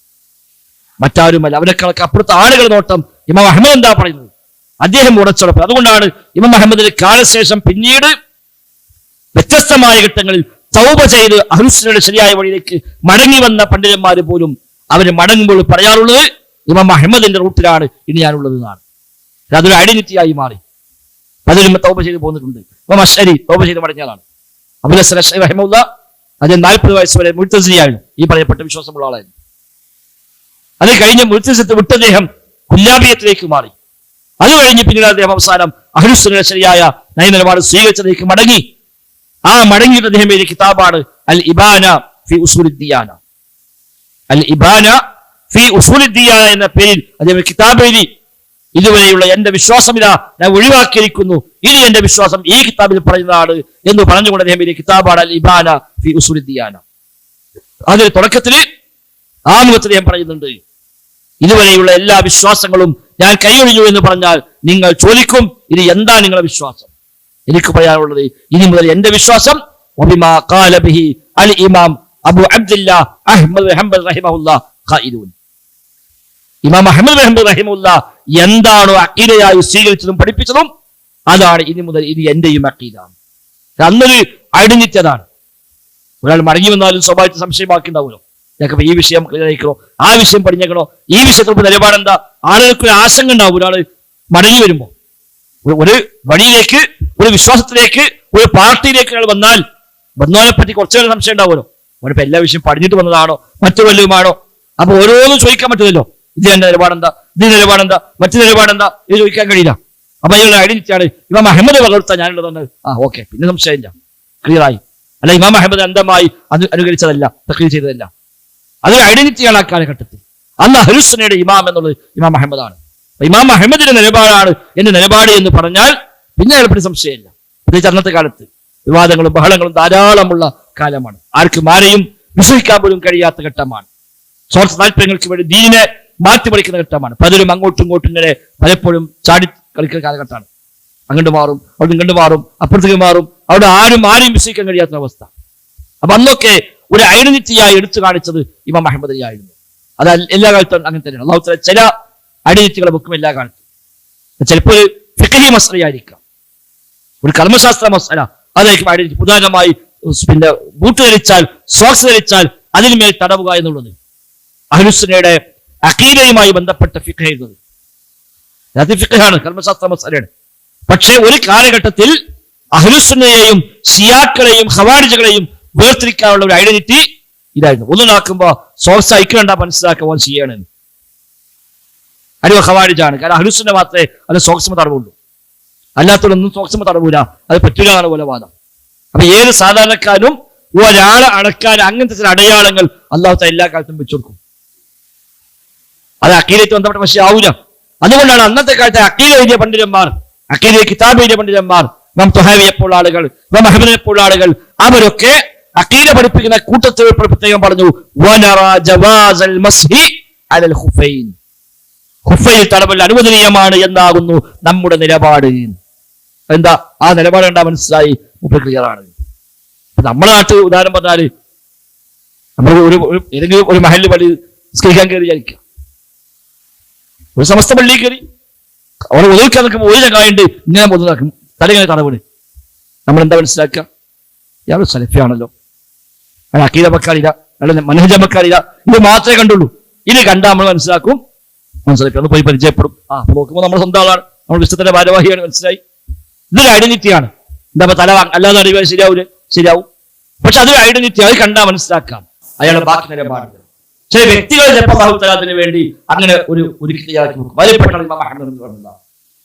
മറ്റാരുമല്ല. അവരെക്കാളൊക്കെ അപ്പുറത്തെ ആളുകളുടെ നോട്ടം ഇമാം അഹമ്മദ് എന്താ പറയുന്നത്, അദ്ദേഹം ഉറച്ചുറപ്പ്. അതുകൊണ്ടാണ് ഇമാം അഹമ്മദിന്റെ കാലശേഷം പിന്നീട് വ്യത്യസ്തമായ ഘട്ടങ്ങളിൽ തൗബ ചെയ്ത് അഹ്ലുസുന്നയുടെ ശരിയായ വഴിയിലേക്ക് മടങ്ങി വന്ന പണ്ഡിതന്മാർ പോലും അവര് മടങ്ങുമ്പോൾ പറയാറുള്ളത് ഇമാം അഹമ്മദിന്റെ റൂട്ടിലാണ് ഇനി ഞാനുള്ളത് എന്നാണ്. അതൊരു ഐഡന്റിറ്റിയായി മാറി. പലരും തൗബ ചെയ്ത് പോന്നിട്ടുണ്ട്. ഇമാം അശ്അരി തൗബ ചെയ്ത് മടങ്ങിയതാണ്. അബൂൽ ഹസൻ അശ്അരി റഹിമഹുല്ലാഹ് അദ്ദേഹം 40 വയസ്സ് വരെ മുഅ്തസിലിയായിരുന്നു. ഈ പറയപ്പെട്ട വിശ്വാസമുള്ള ആളായിരുന്നു. അത് കഴിഞ്ഞ് മുഅ്തസിലത്ത് വിട്ട് അദ്ദേഹം കുല്ലാബിയത്തിലേക്ക് മാറി. അത് കഴിഞ്ഞ് പിന്നീട് അദ്ദേഹം അവസാനം അഹ്ലുസുന്നയുടെ ശരിയായ നയനിലപാട് സ്വീകരിച്ചതിലേക്ക് മടങ്ങി. ആ മടങ്ങിയിട്ട് അദ്ദേഹം എഴുതിയ കിതാബാണ് അൽ ഇബാന ഫി ഉസൂലുദ്ദിയാന. അൽ ഇബാന ഫി ഉസൂലുദ്ദിയാന എന്ന പേരിൽ അദ്ദേഹം കിതാബ് എഴുതി. ഇതുവരെയുള്ള എന്റെ വിശ്വാസം ഇതാ ഞാൻ ഒഴിവാക്കിയിരിക്കുന്നു, ഇനി എന്റെ വിശ്വാസം ഈ കിതാബിൽ പറയുന്നതാണ് എന്ന് പറഞ്ഞുകൊണ്ട് അദ്ദേഹം എഴുതിയ കിതാബാണ് അൽ ഇബാന ഫി ഉസൂലുദ്ദിയാന. അതിൽ തുടക്കത്തിൽ ആമുഖത്തിൽ അദ്ദേഹം പറയുന്നുണ്ട്, ഇതുവരെയുള്ള എല്ലാ വിശ്വാസങ്ങളും ഞാൻ കൈയൊഴിഞ്ഞു എന്ന് പറഞ്ഞാൽ നിങ്ങൾ ചോദിക്കും ഇനി എന്താ നിങ്ങളുടെ വിശ്വാസം? എനിക്ക് പറയാനുള്ളത് ഇനി മുതൽ എന്റെ വിശ്വാസം വബിമാ ഖാല ബിഹി അൽ ഇമാം അബൂ അബ്ദുല്ലാ അഹ്മദ് ബിൻ ഹംബൽ റഹിമഹുല്ലാഹ് ഖായിദൂൻ. ഇമാം അഹ്മദ് ബിൻ ഹംബൽ റഹിമഹുല്ലാഹ് എന്താണോ അഖീദയായി സ്വീകരിച്ചതും പഠിപ്പിച്ചതും അതാണ് ഇനി മുതൽ ഇനി എന്റെയും അഖീദ. അന്നൊരു ഐഡന്റിറ്റി അതാണ്. ഒരാൾ മടങ്ങി വന്നാലും സ്വാഭാവിക സംശയമാക്കിണ്ടാവുമല്ലോ, ഞങ്ങൾക്ക് ഈ വിഷയം ക്ലിയറായിക്കണോ, ആ വിഷയം പഠിഞ്ഞേക്കണോ, ഈ വിഷയത്തിൽ നിലപാടെന്താ? ആളുകൾക്ക് ഒരു ആശങ്ക ഉണ്ടാവും. ഒരാൾ മടങ്ങി വരുമ്പോ ഒരു വഴിയിലേക്ക്, ഒരു വിശ്വാസത്തിലേക്ക്, ഒരു പാർട്ടിയിലേക്ക് ഒരാൾ വന്നവനെ പറ്റി കുറച്ചുകൂടെ സംശയം ഉണ്ടാവുമല്ലോ. അവനിപ്പോ എല്ലാ വിഷയം പഠിച്ചിട്ട് വന്നതാണോ മറ്റു വല്ലതുമാണോ? അപ്പൊ ഓരോന്നും ചോദിക്കാൻ പറ്റില്ലല്ലോ. ഇത് എന്റെ നിലപാടെന്താ, ഇത് നിലപാടെന്താ, മറ്റു നിലപാടെന്താ, ഇത് ചോദിക്കാൻ കഴിയില്ല. അപ്പൊ അതിനുള്ള ഐഡന്റിറ്റിയാണ് ഇമാം അഹമ്മദ് പകർത്താൻ ഞാനുള്ളതാണ്. ഓക്കെ, പിന്നെ സംശയമില്ല, ക്ലിയറായി. അല്ല, ഇമാം അഹമ്മദ് അന്ധമായി അനുകരിച്ചതല്ല, തഖ്ലീദ് ചെയ്തതല്ല. അതൊരു ഐഡന്റിറ്റിയാണ് ആ കാലഘട്ടത്തിൽ. അന്ന് അഹ്ലുസുന്നയുടെ ഇമാം എന്നുള്ളത് ഇമാം അഹമ്മദാണ്. ഇമാം അഹമ്മദിന്റെ നിലപാടാണ് എന്റെ നിലപാട് എന്ന് പറഞ്ഞാൽ പിന്നെ എളുപ്പത്തിൽ സംശയമില്ല. പ്രത്യേകിച്ച് അന്നത്തെ കാലത്ത് വിവാദങ്ങളും ബഹളങ്ങളും ധാരാളമുള്ള കാലമാണ്. ആർക്കും ആരെയും വിശ്വസിക്കാൻ പോലും കഴിയാത്ത ഘട്ടമാണ്. സ്വാർത്ഥ താല്പര്യങ്ങൾക്ക് വേണ്ടി ദീനിനെ മാറ്റിമറിക്കുന്ന ഘട്ടമാണ്. പലരും അങ്ങോട്ടും ഇങ്ങോട്ടും ഇങ്ങനെ പലപ്പോഴും ചാടി കളിക്കുന്ന കാലഘട്ടമാണ്. അങ്ങോട്ട് മാറും, അവിടെ ഇങ്ങോട്ട് മാറും, അപ്പുറത്തേക്ക് മാറും. അവിടെ ആരെയും വിശ്വസിക്കാൻ കഴിയാത്ത അവസ്ഥ. അപ്പൊ അന്നൊക്കെ ഒരു ഐഡന്റിറ്റിയായി എടുത്തു കാണിച്ചത് ഇമാം അഹമ്മദ് ആയിരുന്നു. അത് എല്ലാ കാലത്തും അങ്ങനെ തന്നെയാണ്. അല്ലാഹു തആല ചില ഐഡന്റിറ്റികളെ വെക്കും എല്ലാ കാലത്തും. ചിലപ്പോൾ ഒരു ഫിഖ്ഹി മസ്അലയായിരിക്കാം, ഒരു കർമ്മശാസ്ത്ര മസ്അല, അതായിരിക്കും ഐഡന്റിറ്റി. ഉദാഹരണമായി പിന്നെ ബൂട്ട് ധരിച്ചാൽ, സോക്സ് ധരിച്ചാൽ അതിന്മേൽ തടവുക എന്നുള്ളത് അഹ്ലുസുന്നയുടെ അഖീദയുമായി ബന്ധപ്പെട്ട ഫിഖ്ഹ് എഴുതുന്നത്. അത് ഫിഖ്ഹാണ്, കർമ്മശാസ്ത്ര മസ്അലയാണ്. പക്ഷേ ഒരു കാലഘട്ടത്തിൽ അഹ്ലുസുന്നയെയും ഷിയാക്കളെയും ഖവാരിജുകളെയും വേർതിരിക്കാനുള്ള ഒരു ഐഡന്റിറ്റി ഇതായിരുന്നു. ഒന്ന് നോക്കുമ്പോ സോക്സ് അയക്കണ്ട മനസ്സിലാക്കാൻ ചെയ്യാണ്, അരിവ ഖവാരിജാണ്. കാരണം അഹ്ലുസുന്ന മാത്രമേ അത് സോക്സിമ തടവുള്ളൂ, അല്ലാത്തതൊന്നും സോക്സിമ തടവൂല, അത് പറ്റില്ല എന്നാണ് പോലെ വാദം. അപ്പൊ ഏത് സാധാരണക്കാരും ഒരാളെ അടക്കാൻ അങ്ങനത്തെ ചില അടയാളങ്ങൾ അല്ലാഹു തആല എല്ലാ കാലത്തും വെച്ചു കൊടുക്കും. അത് അഖീദയുമായി ബന്ധപ്പെട്ട പക്ഷേ ആവൂല. അതുകൊണ്ടാണ് അന്നത്തെ കാലത്തെ അഖീദ എഴുതിയ പണ്ഡിതന്മാർ, അഖീദ കിതാബ് എഴുതിയ പണ്ഡിതന്മാർ, ഇമാം തുഹാവിയെ പോലുള്ള ആളുകൾ, ഇമാം അഹ്മദിനെ പോലുള്ള ആളുകൾ, അവരൊക്കെ അഖീദ പഠിപ്പിക്കുന്ന കൂട്ടത്തിൽ പ്രത്യേകം പറഞ്ഞു വനറാ ജവാസൽ മസ്ഹി അലൽ ഖുഫൈൻ, ഖുഫൈൽ തടവൽ അനുവദനീയമാണ് എന്നാകുന്നു നമ്മുടെ നിലപാട്. എന്താ ആ നിലപാട് കണ്ടാ മനസ്സിലായി, ക്ലിയറാണ്. നമ്മുടെ നാട്ടിൽ ഉദാഹരണം പറഞ്ഞാല് നമ്മൾ ഏതെങ്കിലും ഒരു മഹല്ല് പള്ളി നിസ്കരിക്കാൻ കയറി വിചാരിക്കാം, ഒരു സമസ്ത പള്ളി കയറി അവിടെ ഒതുക്കാൻ നിൽക്കുമ്പോൾ ഒരു ചങ്ങായുണ്ട് ഇങ്ങനെ ഒതുനാക്കും, തലങ്ങനെ തടവിട്. നമ്മൾ എന്താ മനസ്സിലാക്കുക? ഇയാൾ സലഫിയാണല്ലോ, അയാൾ അഖീദ വെക്കാറില്ല, അയാൾ മനഹജ വെക്കാറില്ല. ഇത് മാത്രമേ കണ്ടുള്ളൂ. ഇത് കണ്ടാൽ നമ്മൾ മനസ്സിലാക്കും, മനസ്സിലാക്കി ഒന്ന് പോയി പരിചയപ്പെടും. നോക്കുമ്പോൾ നമ്മുടെ സ്വന്തം ആളാണ്, നമ്മൾ വിശ്വത്തിന്റെ ഭാരവാഹിയാണ്, മനസ്സിലായി. ഇതൊരു ഐഡന്റിറ്റിയാണ്. എന്താ തല അല്ലാതെ അറിയുക ശരിയാവും. പക്ഷെ അതൊരു ഐഡന്റിറ്റി, അത് കണ്ടാൽ മനസ്സിലാക്കാം അയാളുടെ ബാക്കി നിലപാടുകൾ. ചില വ്യക്തികൾ ചിലപ്പോൾ അല്ലാഹു തആല അതിന് വേണ്ടി അങ്ങനെ ഒരു ക്ലിയറാക്കി നോക്കും. വലപ്പെട്ട ഇമാം അഹ്മദ് എന്ന് പറഞ്ഞത്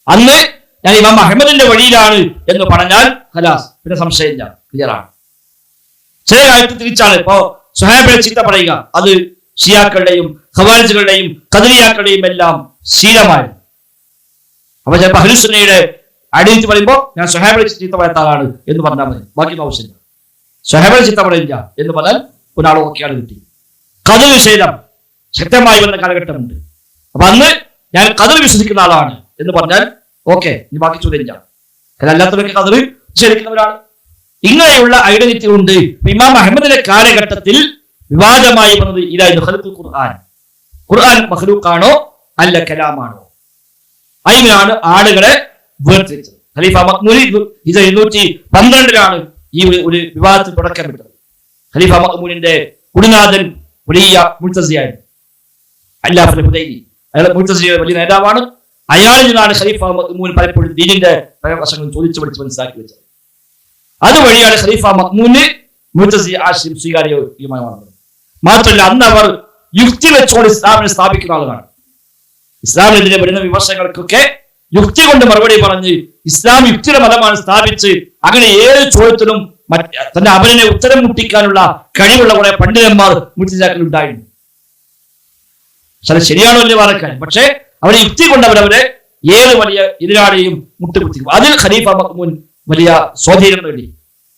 അന്ന് ഞാൻ ഇമാം അഹ്മദിന്റെ വഴിയിലാണ് എന്ന് പറഞ്ഞാൽ ഖലാസ്, പിന്നെ സംശയമില്ല, ക്ലിയറാണ്. ചില കാര്യത്തിൽ തിരിച്ചാണ്. ഇപ്പോ സ്വഹാബികളെ ചീത്ത പറയുക, അത് ഷിയാക്കളുടെയും ഖവാരിജുകളുടെയും ഖദരിയാക്കളുടെയും എല്ലാം ശീലമായി. അപ്പൊ ചിലപ്പോൾ അഹ്ലുസുന്നയുടെ ഐഡന്റിറ്റി പറയുമ്പോൾ ഞാൻ സ്വഹാബികളെ ചീത്ത പറയാത്ത ആളാണ് എന്ന് പറഞ്ഞാൽ മതി, ബാക്കി ആവശ്യമില്ല. സ്വഹാബികളെ ചീത്ത പറയില്ല എന്ന് പറഞ്ഞാൽ ഒരാൾ ഓക്കെയാണ് കിട്ടി. ഖദർ വിഷയം ശക്തമായി വരുന്ന കാലഘട്ടമുണ്ട്. അപ്പൊ അന്ന് ഞാൻ ഖദർ വിശ്വസിക്കുന്ന ആളാണ് എന്ന് പറഞ്ഞാൽ ഓക്കെ, ഇനി ബാക്കി ചോദ്യം ചെയ്യാം. കാരണം അല്ലാത്തവരൊക്കെ ഖദർ വിശ്വസിക്കുന്നവരാണ്. ഇങ്ങനെയുള്ള ഐഡന്റിറ്റി ഉണ്ട്. ഇമാം അഹമ്മദിന്റെ കാലഘട്ടത്തിൽ വിവാദമായി വന്നത് ഇതായിരുന്നു ഖൽഖുൽ ഖുർആൻ. ഖുർആൻ മഖ്ലൂഖാണോ അല്ല കലാമാണോ? അതിനാണ് ആളുകളെ വേർതിരിച്ചത്. ഖലീഫ മഅ്മൂനി 212 ഈ ഒരു വിവാദത്തിൽ തുടക്കമിട്ടത്. ഖലീഫ മഅ്മൂനിന്റെ കുടുനാഥൻ വലിയ മുഅ്തസിലിയായിരുന്നു, അല്ലാഹുൽ ഹുദൈനി. അയാൾ മുഅ്തസിലിയുടെ വലിയ നേതാവാണ്. അയാളിൽ നിന്നാണ് ഖലീഫ മഅ്മൂൻ പലപ്പോഴും ദീനിന്റെ പല വശങ്ങൾ ചോദിച്ചു പഠിച്ച് മനസ്സിലാക്കി വെച്ചത്. അതുവഴിയാണ് ഖലീഫ മഅ്മൂന് മുഅ്തസിലി ആശയം സ്വീകാര്യമായി വന്നത്. മാത്രമല്ല, അന്ന് അവർ യുക്തി വെച്ചുകൊണ്ട് ഇസ്ലാമിനെ സ്ഥാപിക്കുന്ന ആളുകളാണ്. ഇസ്ലാമിനെതിരെ വരുന്ന വിമർശനങ്ങൾക്കൊക്കെ യുക്തി കൊണ്ട് മറുപടി പറഞ്ഞ് ഇസ്ലാം യുക്തിയുടെ മതമാണ് സ്ഥാപിച്ച് അങ്ങനെ ഏത് ചോദ്യത്തിലും തന്റെ അവനെ ഉത്തരം മുട്ടിക്കാനുള്ള കഴിവുള്ള കുറെ പണ്ഡിതന്മാർ മുഅ്തസിലികളിൽ ഉണ്ടായിരുന്നു. ശരിയാണോ എന്ന് പറയാൻ, പക്ഷേ അവരെ യുക്തി കൊണ്ട് അവരവരെ ഏത് വലിയ എതിരാളിയും മുട്ടുകുത്തിക്കും. അതിൽ ഖലീഫ മഅ്മൂൻ വലിയ സ്വാധീനം നേടി.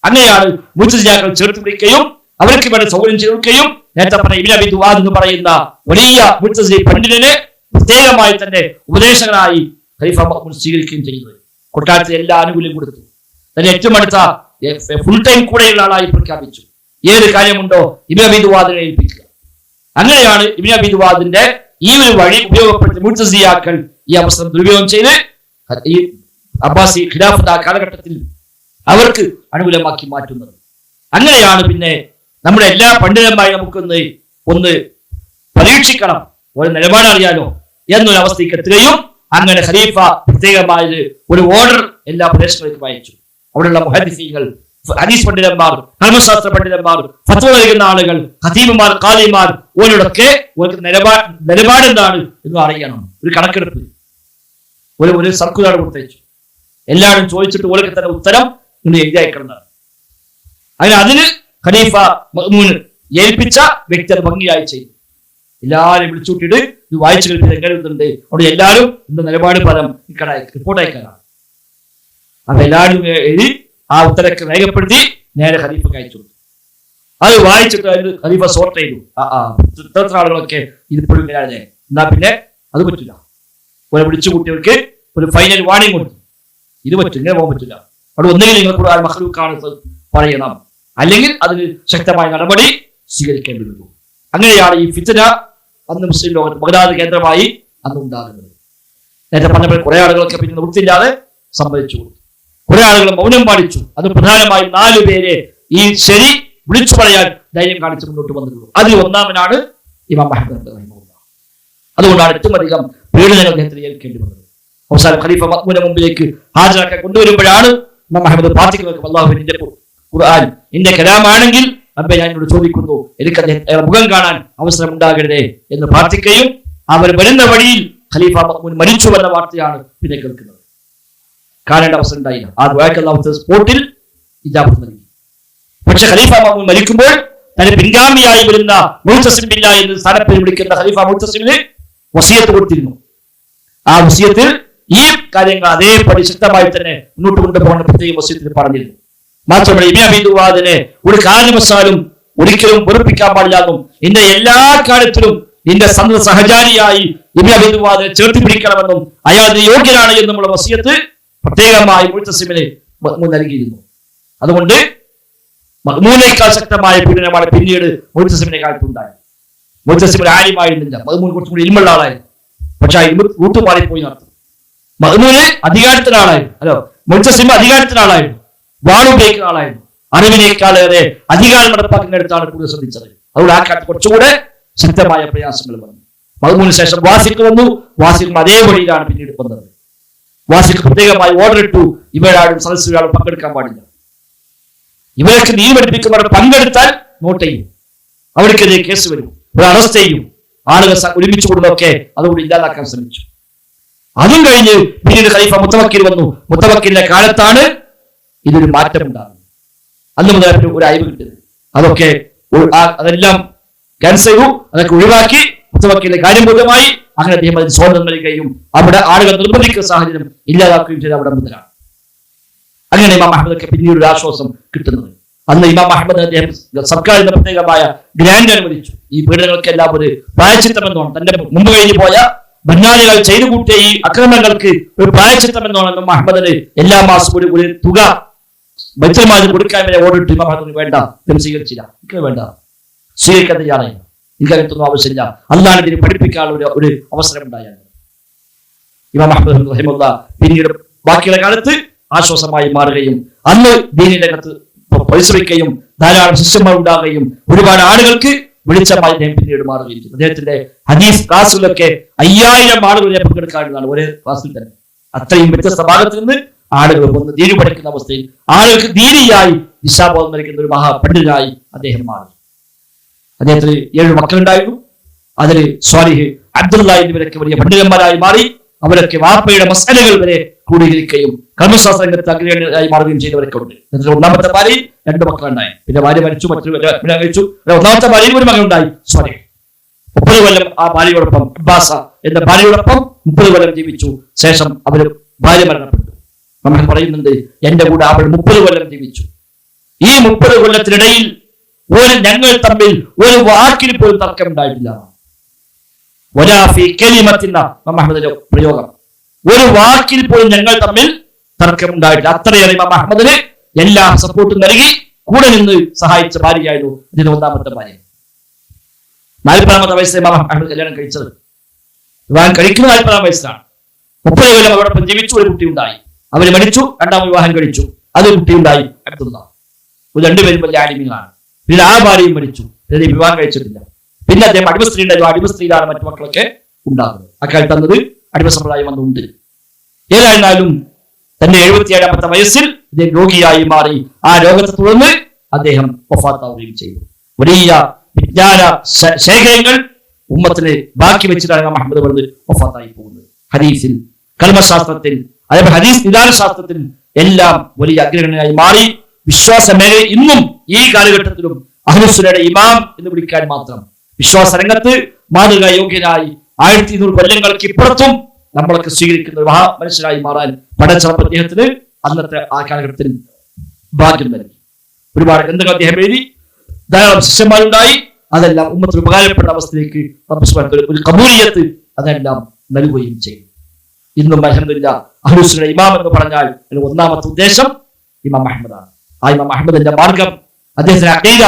അങ്ങനെയാണ് മുഅ്തസിലികൾ ചേർത്ത് പിടിക്കുകയും അവർക്ക് വേണ്ട സൗകര്യം ചെയ്തുകയും നേരത്തെ പറഞ്ഞ ഇബ്നു അബീ ദുആദ് എന്ന് പറയുന്ന വലിയ മുഅ്തസിലി പണ്ഡിതനെ പ്രത്യേകമായി തന്നെ ഉപദേശകനായി ഖലീഫ മഅ്മൂൻ സ്വീകരിക്കുകയും ചെയ്യുന്നത്. കൊട്ടാരത്തിൽ എല്ലാ ആനുകൂല്യം കൊടുത്തു. തന്നെ ഏറ്റവും അടുത്ത ഫുൾ ടൈം കൂടെയുള്ള ആളായി പ്രഖ്യാപിച്ചു. ഏത് കാര്യമുണ്ടോ ഇബ്നു അബീ ദുആദിനെ ഏൽപ്പിക്കുക. അങ്ങനെയാണ് ഇബ്നു അബീ ദുആദിന്റെ ഈ ഒരു വഴി ഉപയോഗപ്പെടുത്തി മുഅ്തസിലികൾ ഈ അവസരം ദുരുപയോഗം ചെയ്ത് ഈ അബ്ബാസി ഖിലാഫത്ത് ആ കാലഘട്ടത്തിൽ അവർക്ക് അനുകൂലമാക്കി മാറ്റുന്നത്. അങ്ങനെയാണ് പിന്നെ നമ്മുടെ എല്ലാ പണ്ഡിതന്മാരും നമുക്കൊന്ന് പരീക്ഷിക്കണം, ഒരു നിലപാട് അറിയാലോ എന്നൊരു അവസ്ഥയ്ക്ക് എത്തുകയും അങ്ങനെ ഖലീഫ പ്രത്യേകമായ ഒരു ഓർഡർ എല്ലാ പ്രദേശങ്ങളിലേക്കും അയച്ചു. അവിടെയുള്ള മുഹദ്ദിസീങ്ങൾ, ഹദീസ് പണ്ഡിതന്മാർ, കർമ്മശാസ്ത്ര പണ്ഡിതന്മാർ, ഫത്വ നൽകുന്ന ആളുകൾ, ഖതീബുമാർ, ഖാദിമാർ, ഓരോടൊക്കെ നിലപാട് എന്താണ് എന്ന് അറിയണം. ഒരു കണക്കെടുപ്പ്, ഒരു സർക്കുലർ കൊടുത്തയച്ചു. എല്ലാവരും ചോദിച്ചിട്ട് ഓരോ തന്നെ ഉത്തരം ഇന്ന് എഴുതി അയക്കണം. അതിന് ഖലീഫ മഅ്മൂൻ ഏൽപ്പിച്ച വ്യക്തി അത് ഭംഗിയായി ചെയ്തു. എല്ലാവരും വിളിച്ചുകൂട്ടിയിട്ട് ഇത് വായിച്ചു കേൾപ്പിച്ച് എങ്ങനെയുണ്ട് അവിടെ എല്ലാവരും ഇന്ന് നിലപാട് പദം റിപ്പോർട്ട് അയക്കാനാണ്. അത് എല്ലാവരും എഴുതി ആ ഉത്തരക്ക് രേഖപ്പെടുത്തി നേരെ ഖലീഫക്ക് അയച്ചു കൊടുത്തു. അത് വായിച്ചിട്ട് അതിന് ഖലീഫ സോർട്ട് ചെയ്തു. ഇത്ര ആളുകളൊക്കെ ഇതിപ്പോഴും ഇങ്ങനെ, എന്നാ പിന്നെ അത് പറ്റില്ല. ഒരു വിളിച്ചു കൂട്ടിയവർക്ക് ഒരു ഫൈനൽ വാണിംഗ് കൊടുത്തു. ഇത് പറ്റില്ല, ഇങ്ങനെ പോകാൻ പറ്റില്ല. അവിടെ ഒന്നുകിൽ നിങ്ങൾ ഖുർആൻ മഖ്ലൂഖാണ് പറയണം, അല്ലെങ്കിൽ അതിന് ശക്തമായ നടപടി സ്വീകരിക്കേണ്ടി വരും. അങ്ങനെയാണ് ഈ ഫിത്ന അന്ന് മുസ്ലിം ലോകത്ത് ബഗ്ദാദ് കേന്ദ്രമായി അന്ന് ഉണ്ടാകുന്നത്. നേരത്തെ പറഞ്ഞപ്പോൾ കുറെ ആളുകളൊക്കെ പിന്നെ നിവൃത്തിയില്ലാതെ സമ്മതിച്ചു കൊടുത്തു. കുറെ ആളുകൾ മൗനം പാലിച്ചു. അത് പ്രധാനമായും 4 പേരെ ഈ ശരി വിളിച്ചു പറയാൻ ധൈര്യം കാണിച്ച് മുന്നോട്ട് വന്നിട്ടുള്ളൂ. അതിൽ ഒന്നാമനാണ് ഇമാം അഹ്മദ് റഹിമഹുല്ലാഹ്. അതുകൊണ്ടാണ് ഏറ്റവും അധികം പീഡനങ്ങൾ അദ്ദേഹത്തിന് ഏൽക്കേണ്ടി വന്നത്. അവസാനം ഖലീഫ മഅ്മൂനെ മുമ്പിലേക്ക് ഹാജരാക്കാൻ കൊണ്ടുവരുമ്പോഴാണ് ഇമാം അഹ്മദ് പ്രാർത്ഥിക്കുന്നത്, അല്ലാഹുവിന്റെ ഖുർആൻ എന്റെ കലാമാണെങ്കിൽ അബ്ബേ ഞാൻ എന്നോട് ചോദിക്കുന്നു, എനിക്ക് അദ്ദേഹത്തെ മുഖം കാണാൻ അവസരം ഉണ്ടാകരുതേ എന്ന് പ്രാർത്ഥിക്കുകയും അവർ വരുന്ന വഴിയിൽ ഖലീഫ മഅ്മൂൻ മരിച്ചു എന്ന വാർത്തയാണ് പിന്നെ കേൾക്കുന്നത്. കാണേണ്ട അവസരം ഉണ്ടായില്ല. ആ ദുആക്ക് അല്ലാഹു സ്പോട്ടിൽ ഇജാബത്ത് നൽകി. പക്ഷെ ഖലീഫ മഅ്മൂൻ മരിക്കുമ്പോൾ തന്റെ പിൻഗാമിയായി വരുന്ന മുഅ്തസിം ബില്ലാഹി എന്ന് സ്ഥാനപ്പേര് വിളിക്കുന്ന ഖലീഫ മുഅ്തസിമിന് വസിയത്ത് കൊടുത്തിരുന്നു. ആ വസിയത്തിൽ ഈ കാര്യങ്ങൾ അതേപടി ശക്തമായി തന്നെ മുന്നോട്ട് കൊണ്ടുപോകേണ്ട പ്രത്യേക വസിയത്തിൽ പറഞ്ഞിരുന്നു. മാത്രമല്ല ഇബ്നു അബീ ദുആദിനെ ഒരു കാരണവശാലും ഒരിക്കലും വെറുപ്പിക്കാൻ പാടില്ലെന്നും എന്റെ എല്ലാ കാര്യത്തിലും എന്റെ സഹചാരിയായി ഇബ്നു അബീ ദുആദിനെ ചേർത്ത് പിടിക്കണമെന്നും അയാൾ യോഗ്യനാണ് എന്നുള്ള വസിയത്ത് പ്രത്യേകമായി മുഅ്തസിമിന് മഅ്മൂൻ നൽകിയിരുന്നു. അതുകൊണ്ട് മഅ്മൂനേക്കാൾ ശക്തമായ പീഡനമാണ് പിന്നീട് മുഅ്തസിമിന്റെ കാലത്തുണ്ടായത്. മുഅ്തസിം ഒരു ആലിമായിരുന്നില്ല, മഅ്മൂൻ കുറച്ചും കൂടി ഇൽമുള്ള ആളായിരുന്നു. പക്ഷെ ആ ഇൽമു കൂട്ടുമാറിപ്പോയി നടത്തും. മഅ്മൂന് അധികാരത്തിനാളായിരുന്നു, മുഅ്തസിം അധികാരത്തിനാളായിരുന്നു, വാളുപയോഗിക്കുന്ന ആളായിരുന്നു. അറിവിനേക്കാളേറെ അധികാരം നടപ്പാക്കുന്നിടത്താണ് കൂടുതൽ ശ്രദ്ധിച്ചത്. അതുകൊണ്ട് ആ കാലത്ത് കുറച്ചുകൂടെ ശക്തമായ പ്രയാസങ്ങൾ വന്നു. മഅ്മൂന് ശേഷം വാസിഖ് വന്നു. വാസിഖും അതേ വഴിയിലാണ് പിന്നീട് വന്നത്. വാസിഖ് പ്രത്യേകമായി ഓർഡർ ഇട്ടു, ഇവരാരും സദസ്സുകാരും പങ്കെടുക്കാൻ പാടില്ല. ഇവരൊക്കെ നീ പഠിപ്പിക്കുന്നവർ പങ്കെടുത്താൽ നോട്ട് ചെയ്യും, അവർക്കെതിരെ കേസ് വരും, ഒരു അറസ്റ്റ് ചെയ്യും. ആളുകൾ ഒരുമിച്ച് കൊടുത്തൊക്കെ അതുകൊണ്ട് ഇല്ലാതാക്കാൻ ശ്രമിച്ചു. അതും കഴിഞ്ഞ് പിന്നീട് ഖലീഫ മുത്തവക്കിൽ വന്നു. മുത്തവക്കിലിന്റെ കാലത്താണ് ഇതൊരു മാറ്റം ഉണ്ടാകുന്നത്. അന്ന് മുതൽ ഒരു അയവ് കിട്ടുന്നത്. അതെല്ലാം ക്യാൻസൽ ചെയ്തു, അതൊക്കെ ഒഴിവാക്കി മുത്തവക്കിലിന്റെ കാര്യം ബോധ്യമായി. അങ്ങനെ അദ്ദേഹം അതിന് സ്വാതന്ത്ര്യം നൽകുകയും അവിടെ ആളുകൾ നിർബന്ധിക്കുന്ന സാഹചര്യം ഇല്ലാതാക്കുകയും ചെയ്ത അവിടെ മുതലാണ്. അങ്ങനെ ഇമാം അഹ്മദൊക്കെ പിന്നീട് ഒരു ആശ്വാസം കിട്ടുന്നത്. അന്ന് ഇമാം അഹ്മദ് അദ്ദേഹം സർക്കാരിന്റെ പ്രത്യേകമായ ഗ്രാന്റ് അനുവദിച്ചു. ഈ പീഡനങ്ങൾക്കെല്ലാം ഒരു പ്രായശ്ചിത്തം എന്നോണം, തന്റെ മുമ്പ് കഴിഞ്ഞു പോയ ബന്നാലികൾ ചെയ്തു കൂട്ടിയ ഈ അക്രമങ്ങൾക്ക് ഒരു പ്രായശ്ചിത്തം എന്നോണം ഇമാം അഹ്മദിന് എല്ലാ മാസവും ഒരു തുക ബൈത്തുൽ മാലിൽ കൊടുക്കാൻ വരെ ഓടിട്ട് ഇമാം അഹ്മദിന് വേണ്ട, സ്വീകരിച്ചില്ല. എനിക്ക് വേണ്ട, സ്വീകരിക്കാൻ തയ്യാറായില്ല. എനിക്ക് അങ്ങനത്തൊന്നും ആവശ്യമില്ല. അല്ലാതെ ഇതിന് പഠിപ്പിക്കാനുള്ള ഒരു അവസരം ഉണ്ടായാൽ ഇമാം അഹ്മദ് റഹിമഹുല്ലാ പിന്നീട് ബാക്കിയുള്ള കാലത്ത് ആശ്വാസമായി മാറുകയും അന്ന് ദീനിന്റെ രംഗത്ത് പരിശ്രമിക്കുകയും ധാരാളം ശിഷ്യന്മാർ ഉണ്ടാകുകയും ഒരുപാട് ആളുകൾക്ക് വെളിച്ചമായി അദ്ദേഹം പിന്നീട് മാറുകയും ചെയ്തു. അദ്ദേഹത്തിന്റെ ഹദീസ് ക്ലാസുകളിലൊക്കെ 5000 ആളുകളെ പങ്കെടുക്കാവുന്നതാണ് ഒരേ ക്ലാസ്സിൽ തന്നെ. അത്രയും വ്യത്യസ്ത ഭാഗത്ത് നിന്ന് ആളുകൾ വന്ന് ദീനി പഠിക്കുന്ന അവസ്ഥയിൽ ആളുകൾക്ക് ദീനിയായി ദിശാബോധം നൽകുന്ന ഒരു മഹാപണ്ഡിതനായി അദ്ദേഹം മാറി. അദ്ദേഹത്തിന് 7 മക്കളുണ്ടായിരുന്നു. അതിൽ സ്വാലിഹ്, അബ്ദുള്ള എന്നിവരൊക്കെ വലിയ പണ്ഡിതന്മാരായി മാറി. അവരൊക്കെ വാപ്പയുടെ മസലകൾ വരെ ക്രോഡീകരിക്കുകയും കർമ്മശാസ്ത്ര രംഗത്ത് അഗ്രഗണ്യരായി മാറുകയും ചെയ്തവരൊക്കെ ഉണ്ട്. ഒന്നാമത്തെ ഭാര്യയിൽ 2 മക്കളുണ്ടായി. പിന്നെ ഭാര്യ മരിച്ചു, മറ്റൊരു കഴിച്ചു. ഒന്നാമത്തെ ഭാര്യയിൽ ഒരു മകനുണ്ടായി സ്വാലിഹ്. 30 കൊല്ലം ആ ഭാര്യയോടൊപ്പം, അബ്ബാസ എന്ന ഭാര്യയോടൊപ്പം 30 കൊല്ലം ജീവിച്ചു. ശേഷം അവര് ഭാര്യ മരണപ്പെട്ടു. നമ്മൾ പറയുന്നുണ്ട് എന്റെ കൂടെ അവൾ 30 കൊല്ലം ജീവിച്ചു. ഈ 30 കൊല്ലത്തിനിടയിൽ ഞങ്ങൾ തമ്മിൽ ഒരു വാക്കിൽ പോലും തർക്കമുണ്ടായിട്ടില്ല. അഹമ്മദിന്റെ പ്രയോഗം, ഒരു വാക്കിൽ പോലും ഞങ്ങൾ തമ്മിൽ തർക്കമുണ്ടായിട്ടില്ല. അത്രയേറെ ഇമാം അഹ്മദിന് എല്ലാ സപ്പോർട്ടും നൽകി കൂടെ നിന്ന് സഹായിച്ച ഭാര്യയായിരുന്നു ഇതിന്റെ 1ാമത്തെ ഭാര്യ. 40ാമത്തെ വയസ്സിൽ ഇമാം അഹ്മദ് കല്യാണം കഴിച്ചത്. വിവാഹം കഴിക്കുന്ന 40ാം വയസ്സിലാണ്. 30 കൊല്ലം അവരോടൊപ്പം ജീവിച്ചു. ഒരു കുട്ടി ഉണ്ടായി. അവര് മരിച്ചു. 2ാം വിവാഹം കഴിച്ചു. അതൊരു കുട്ടി ഉണ്ടായി, അബ്ദുള്ള. 2 പേരും വലിയ ആലിമീങ്ങളാണ്. പിന്നെ ആ ഭാര്യയും മരിച്ചു. പിന്നെ വിവാഹം കഴിച്ചിട്ടില്ല. പിന്നെ അദ്ദേഹം അടിമസ്ത്രീ ഉണ്ടായിരുന്നു. അടിമസ്ത്രീയിലാണ് മറ്റു മക്കളൊക്കെ ഉണ്ടാകുന്നത്. അക്കാലത്ത് തന്നത് അടിമ സമ്പ്രദായം വന്നുണ്ട്. ഏതായിരുന്നാലും തന്റെ 77ാമത്തെ വയസ്സിൽ അദ്ദേഹം രോഗിയായി മാറി. ആ രോഗത്തെ തുടർന്ന് അദ്ദേഹം വഫാത്താവുകയും ചെയ്തു. വലിയ വിജ്ഞാന ശേഖരങ്ങൾ ഉമ്മത്തിന് ബാക്കി വെച്ചിട്ടാണ് ഇമാം അഹ്മദ് പറഞ്ഞ് വഫാത്തായി പോകുന്നത്. ഹദീസിൽ, കർമ്മശാസ്ത്രത്തിൽ, അതേപോലെ ഹദീസ് നിദാനശാസ്ത്രത്തിൽ എല്ലാം വലിയ അഗ്രഗണ്യനായി മാറി. വിശ്വാസ മേഖല ഇന്നും ഈ കാലഘട്ടത്തിലും അഹ്ലുസുന്നയുടെ ഇമാം എന്ന് വിളിക്കാൻ മാത്രം വിശ്വാസ രംഗത്ത് മാതൃകാ യോഗ്യനായി 1200 കൊല്ലങ്ങൾക്ക് ഇപ്പുറത്തും നമ്മളൊക്കെ സ്വീകരിക്കുന്ന ഒരു മനുഷ്യനായി മാറാൻ പടച്ചറപ്പ് അദ്ദേഹത്തിന് അന്നത്തെ ആ കാലഘട്ടത്തിൽ ഭാഗ്യം നൽകി. ഒരുപാട് ഗ്രന്ഥങ്ങൾ അദ്ദേഹം എഴുതി. ധാരാളം ശിഷ്യന്മാരുണ്ടായി. അതെല്ലാം ഉമ്മത്തിന് ഉപകാരപ്പെട്ട അവസ്ഥയിലേക്ക് ഒരു കബൂലിയത്ത് അതെല്ലാം നൽകുകയും ചെയ്തു. ഇന്നും അൽഹംദുലില്ലാഹ് അഹ്ലുസുന്നയുടെ ഇമാം എന്ന് പറഞ്ഞാൽ 1ാമത്തെ ഉദ്ദേശം ഇമാം അഹ്മദാണ്. ആ ഇമാം അഹ്മദിന്റെ മാർഗം, അദ്ദേഹത്തിന്റെ അഖീദ,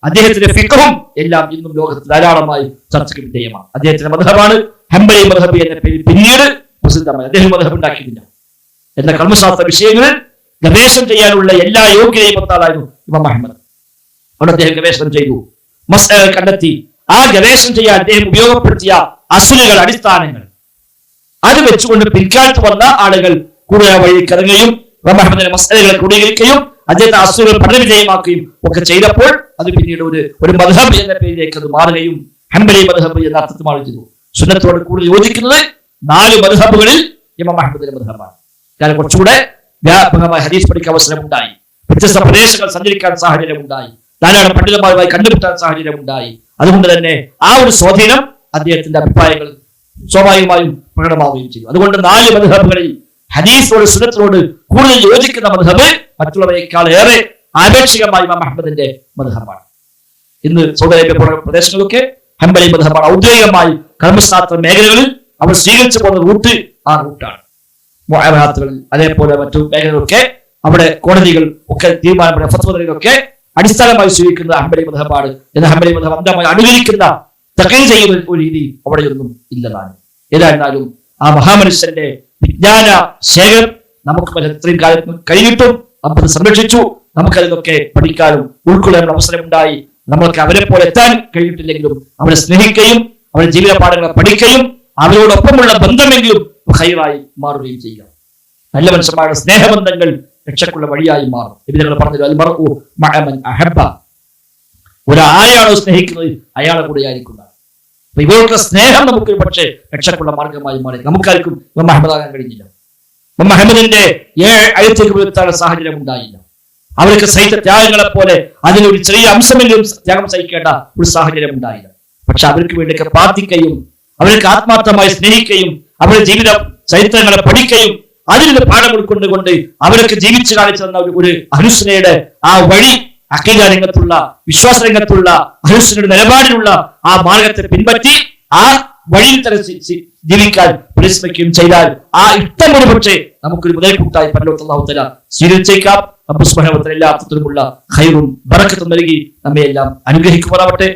അദ്ദേഹത്തിന്റെ ഫിഖ്ഹും എല്ലാം ഇന്നും ലോകത്ത് ധാരാളമായി ചർച്ചയ്ക്ക് വിധേയമാണ്. അദ്ദേഹത്തിന്റെ മദ്ഹബാണ് ഹംബലി മദ്ഹബ് എന്ന പേരിൽ പിന്നീട് പ്രസിദ്ധമായി. അദ്ദേഹം മദ്ഹബ് ഉണ്ടാക്കിയില്ല. എന്ന കർമ്മശാസ്ത്ര വിഷയങ്ങളിൽ ഗവേഷണം ചെയ്യാനുള്ള എല്ലാ യോഗ്യതയും ഒത്താളായിരുന്നു ഇമാം അഹ്മദ്. അവിടെ അദ്ദേഹം ഗവേഷണം ചെയ്തു, മസ്അലകൾ കണ്ടെത്തി. ആ ഗവേഷണം ചെയ്യാൻ അദ്ദേഹം ഉപയോഗപ്പെടുത്തിയ അസുലുകൾ, അടിസ്ഥാനങ്ങൾ, അത് വെച്ചുകൊണ്ട് പിൽക്കാലത്ത് വന്ന ആളുകൾ കൂടുതൽ വഴി കറങ്ങുകയും ഇമാം അഹ്മദിന്റെ മസ്അലകളെ ക്രോഡീകരിക്കുകയും അദ്ദേഹത്തെ അസുലുകൾ പഠനവിധേയമാക്കുകയും ഒക്കെ ചെയ്തപ്പോൾ അത് പിന്നീട് ഒരു മദ്ഹബ് എന്ന പേരിലേക്ക് അത് മാറുകയും ഹംബലി മദ്ഹബ് എന്ന അർത്ഥത്തിൽ മാറുകയും. സുന്നത്തോട് കൂടുതൽ യോജിക്കുന്നത് 4 മദ്ഹബുകളിൽ ഇമാം അഹ്മദിന്റെ മദ്ഹബാണ്. കാരണം കുറച്ചുകൂടെ വ്യാപകമായ ഹദീസ് പഠിക്കാൻ അവസരം ഉണ്ടായി. വ്യത്യസ്ത പ്രദേശങ്ങൾ സഞ്ചരിക്കാൻ സാഹചര്യം ഉണ്ടായി. ധാരാളം പണ്ഡിതന്മാരുമായി കണ്ടുമുട്ടാൻ സാഹചര്യം ഉണ്ടായി. അതുകൊണ്ട് തന്നെ ആ ഒരു സ്വാധീനം അദ്ദേഹത്തിന്റെ അഭിപ്രായങ്ങൾ സ്വാഭാവികമായും പ്രകടമാവുകയും ചെയ്തു. അതുകൊണ്ട് 4 മദ്ഹബുകളിൽ ഹദീസിനോട് സുന്നത്തിനോട് കൂടുതൽ യോജിക്കുന്ന മദ്ഹബ് മറ്റുള്ളവരെക്കാൾ ഏറെ ആപേക്ഷികമായി ഇമാം അഹ്മദിന്റെ മദ്ഹബാണ്. ഇന്ന് സൗദി അറേബ്യ പ്രദേശങ്ങളിലൊക്കെ ഹംബലി മദ്ഹബാണ്. ഔദ്യോഗികമായി കർമ്മശാസ്ത്ര മേഖലകളിൽ അവർ സ്വീകരിച്ചു പോകുന്ന റൂട്ട് ആ റൂട്ടാണ്. മുഅാമലാത്തുകളിൽ അതേപോലെ മറ്റു മേഖലകളൊക്കെ അവിടെ കോടതികൾ ഒക്കെ തീരുമാനപ്പെടുന്ന ഫത്വകളിലൊക്കെ അടിസ്ഥാനമായി സ്വീകരിക്കുന്ന ഹംബലി മദ്ഹബാണ്. എന്ന ഹംബലി മദ്ഹബ് അന്ധമായി അനുകരിക്കുന്ന തഖ്ലീദ് ചെയ്യുന്ന ഒരു രീതി അവിടെയൊന്നും ഇല്ലതാണ്. ഏതായിരുന്നാലും ആ മഹാമനുഷ്യന്റെ വിജ്ഞാന ശേഖരം നമുക്ക് ഇത്രയും കാലത്ത് കഴിഞ്ഞിട്ടും അമ്പത് സംരക്ഷിച്ചു. നമുക്കതിനൊക്കെ പഠിക്കാനും ഉൾക്കൊള്ളാനുള്ള അവസരം ഉണ്ടായി. നമ്മൾക്ക് അവരെ പോലെ എത്താൻ കഴിഞ്ഞിട്ടില്ലെങ്കിലും അവരെ സ്നേഹിക്കുകയും അവരുടെ ജീവിത പാഠങ്ങളെ പഠിക്കുകയും അവരോടൊപ്പമുള്ള ബന്ധമെങ്കിലും ഹൈറായി മാറുകയും ചെയ്യുക. നല്ല മനുഷ്യന്മാരുടെ സ്നേഹബന്ധങ്ങൾ രക്ഷക്കുള്ള വഴിയായി മാറും. ഇതിനെ പറഞ്ഞു ഒരാരെയാണോ സ്നേഹിക്കുന്നത് അയാളെ കൂടെ ആയിരിക്കും. അപ്പൊ ഇവരുടെ സ്നേഹം നമുക്ക് പക്ഷേ രക്ഷക്കുള്ള മാർഗമായി മാറി. നമുക്കാർക്കും ഇമാം അഹ്മദ് ആകാൻ കഴിഞ്ഞില്ല. ഇമാം അഹ്മദിന്റെ 7 അയത്തേക്ക് വരുത്താനുള്ള സാഹചര്യം ഉണ്ടായില്ല. അവർക്ക് സഹിച്ച ത്യാഗങ്ങളെ പോലെ അതിനൊരു ചെറിയ അംശമെങ്കിലും ത്യാഗം സഹിക്കേണ്ട ഒരു സാഹചര്യം ഉണ്ടായില്ല. പക്ഷെ അവർക്ക് വേണ്ടിയൊക്കെ പ്രാർത്ഥിക്കുകയും അവർക്ക് ആത്മാർത്ഥമായി സ്നേഹിക്കുകയും അവരുടെ ജീവിത ചരിത്രങ്ങളെ പഠിക്കുകയും അതിൽ നിന്ന് പാഠം ഉൾക്കൊണ്ടുകൊണ്ട് അവരൊക്കെ ജീവിച്ചു കാണിച്ചു തന്ന ഒരു അഹ്ലുസുന്നയുടെ ആ വഴി അഖീദ രംഗത്തുള്ള, വിശ്വാസ രംഗത്തുള്ള, അഹ്ലുസുന്നയുടെ നിലപാടിലുള്ള ആ മാർഗത്തെ പിൻപറ്റി ആ വഴിയിൽ തന്നെ ജീവിക്കാൻ പരിശ്രമിക്കുകയും ചെയ്താൽ ആ ഇഷ്ടം ഒരു പക്ഷേ നമുക്കൊരു മുതൽക്കൂട്ടായി പരലോകത്ത് അല്ലാഹു തആല സ്വീകരിച്ചേക്കാം. റബ്ബ് സുബ്ഹാനഹു വ തആല എല്ലാ അർത്ഥത്തിലുമുള്ള ഖൈറും ബറക്കത്തും നൽകി നമ്മെ എല്ലാം അനുഗ്രഹിക്കുമാറാവട്ടെ.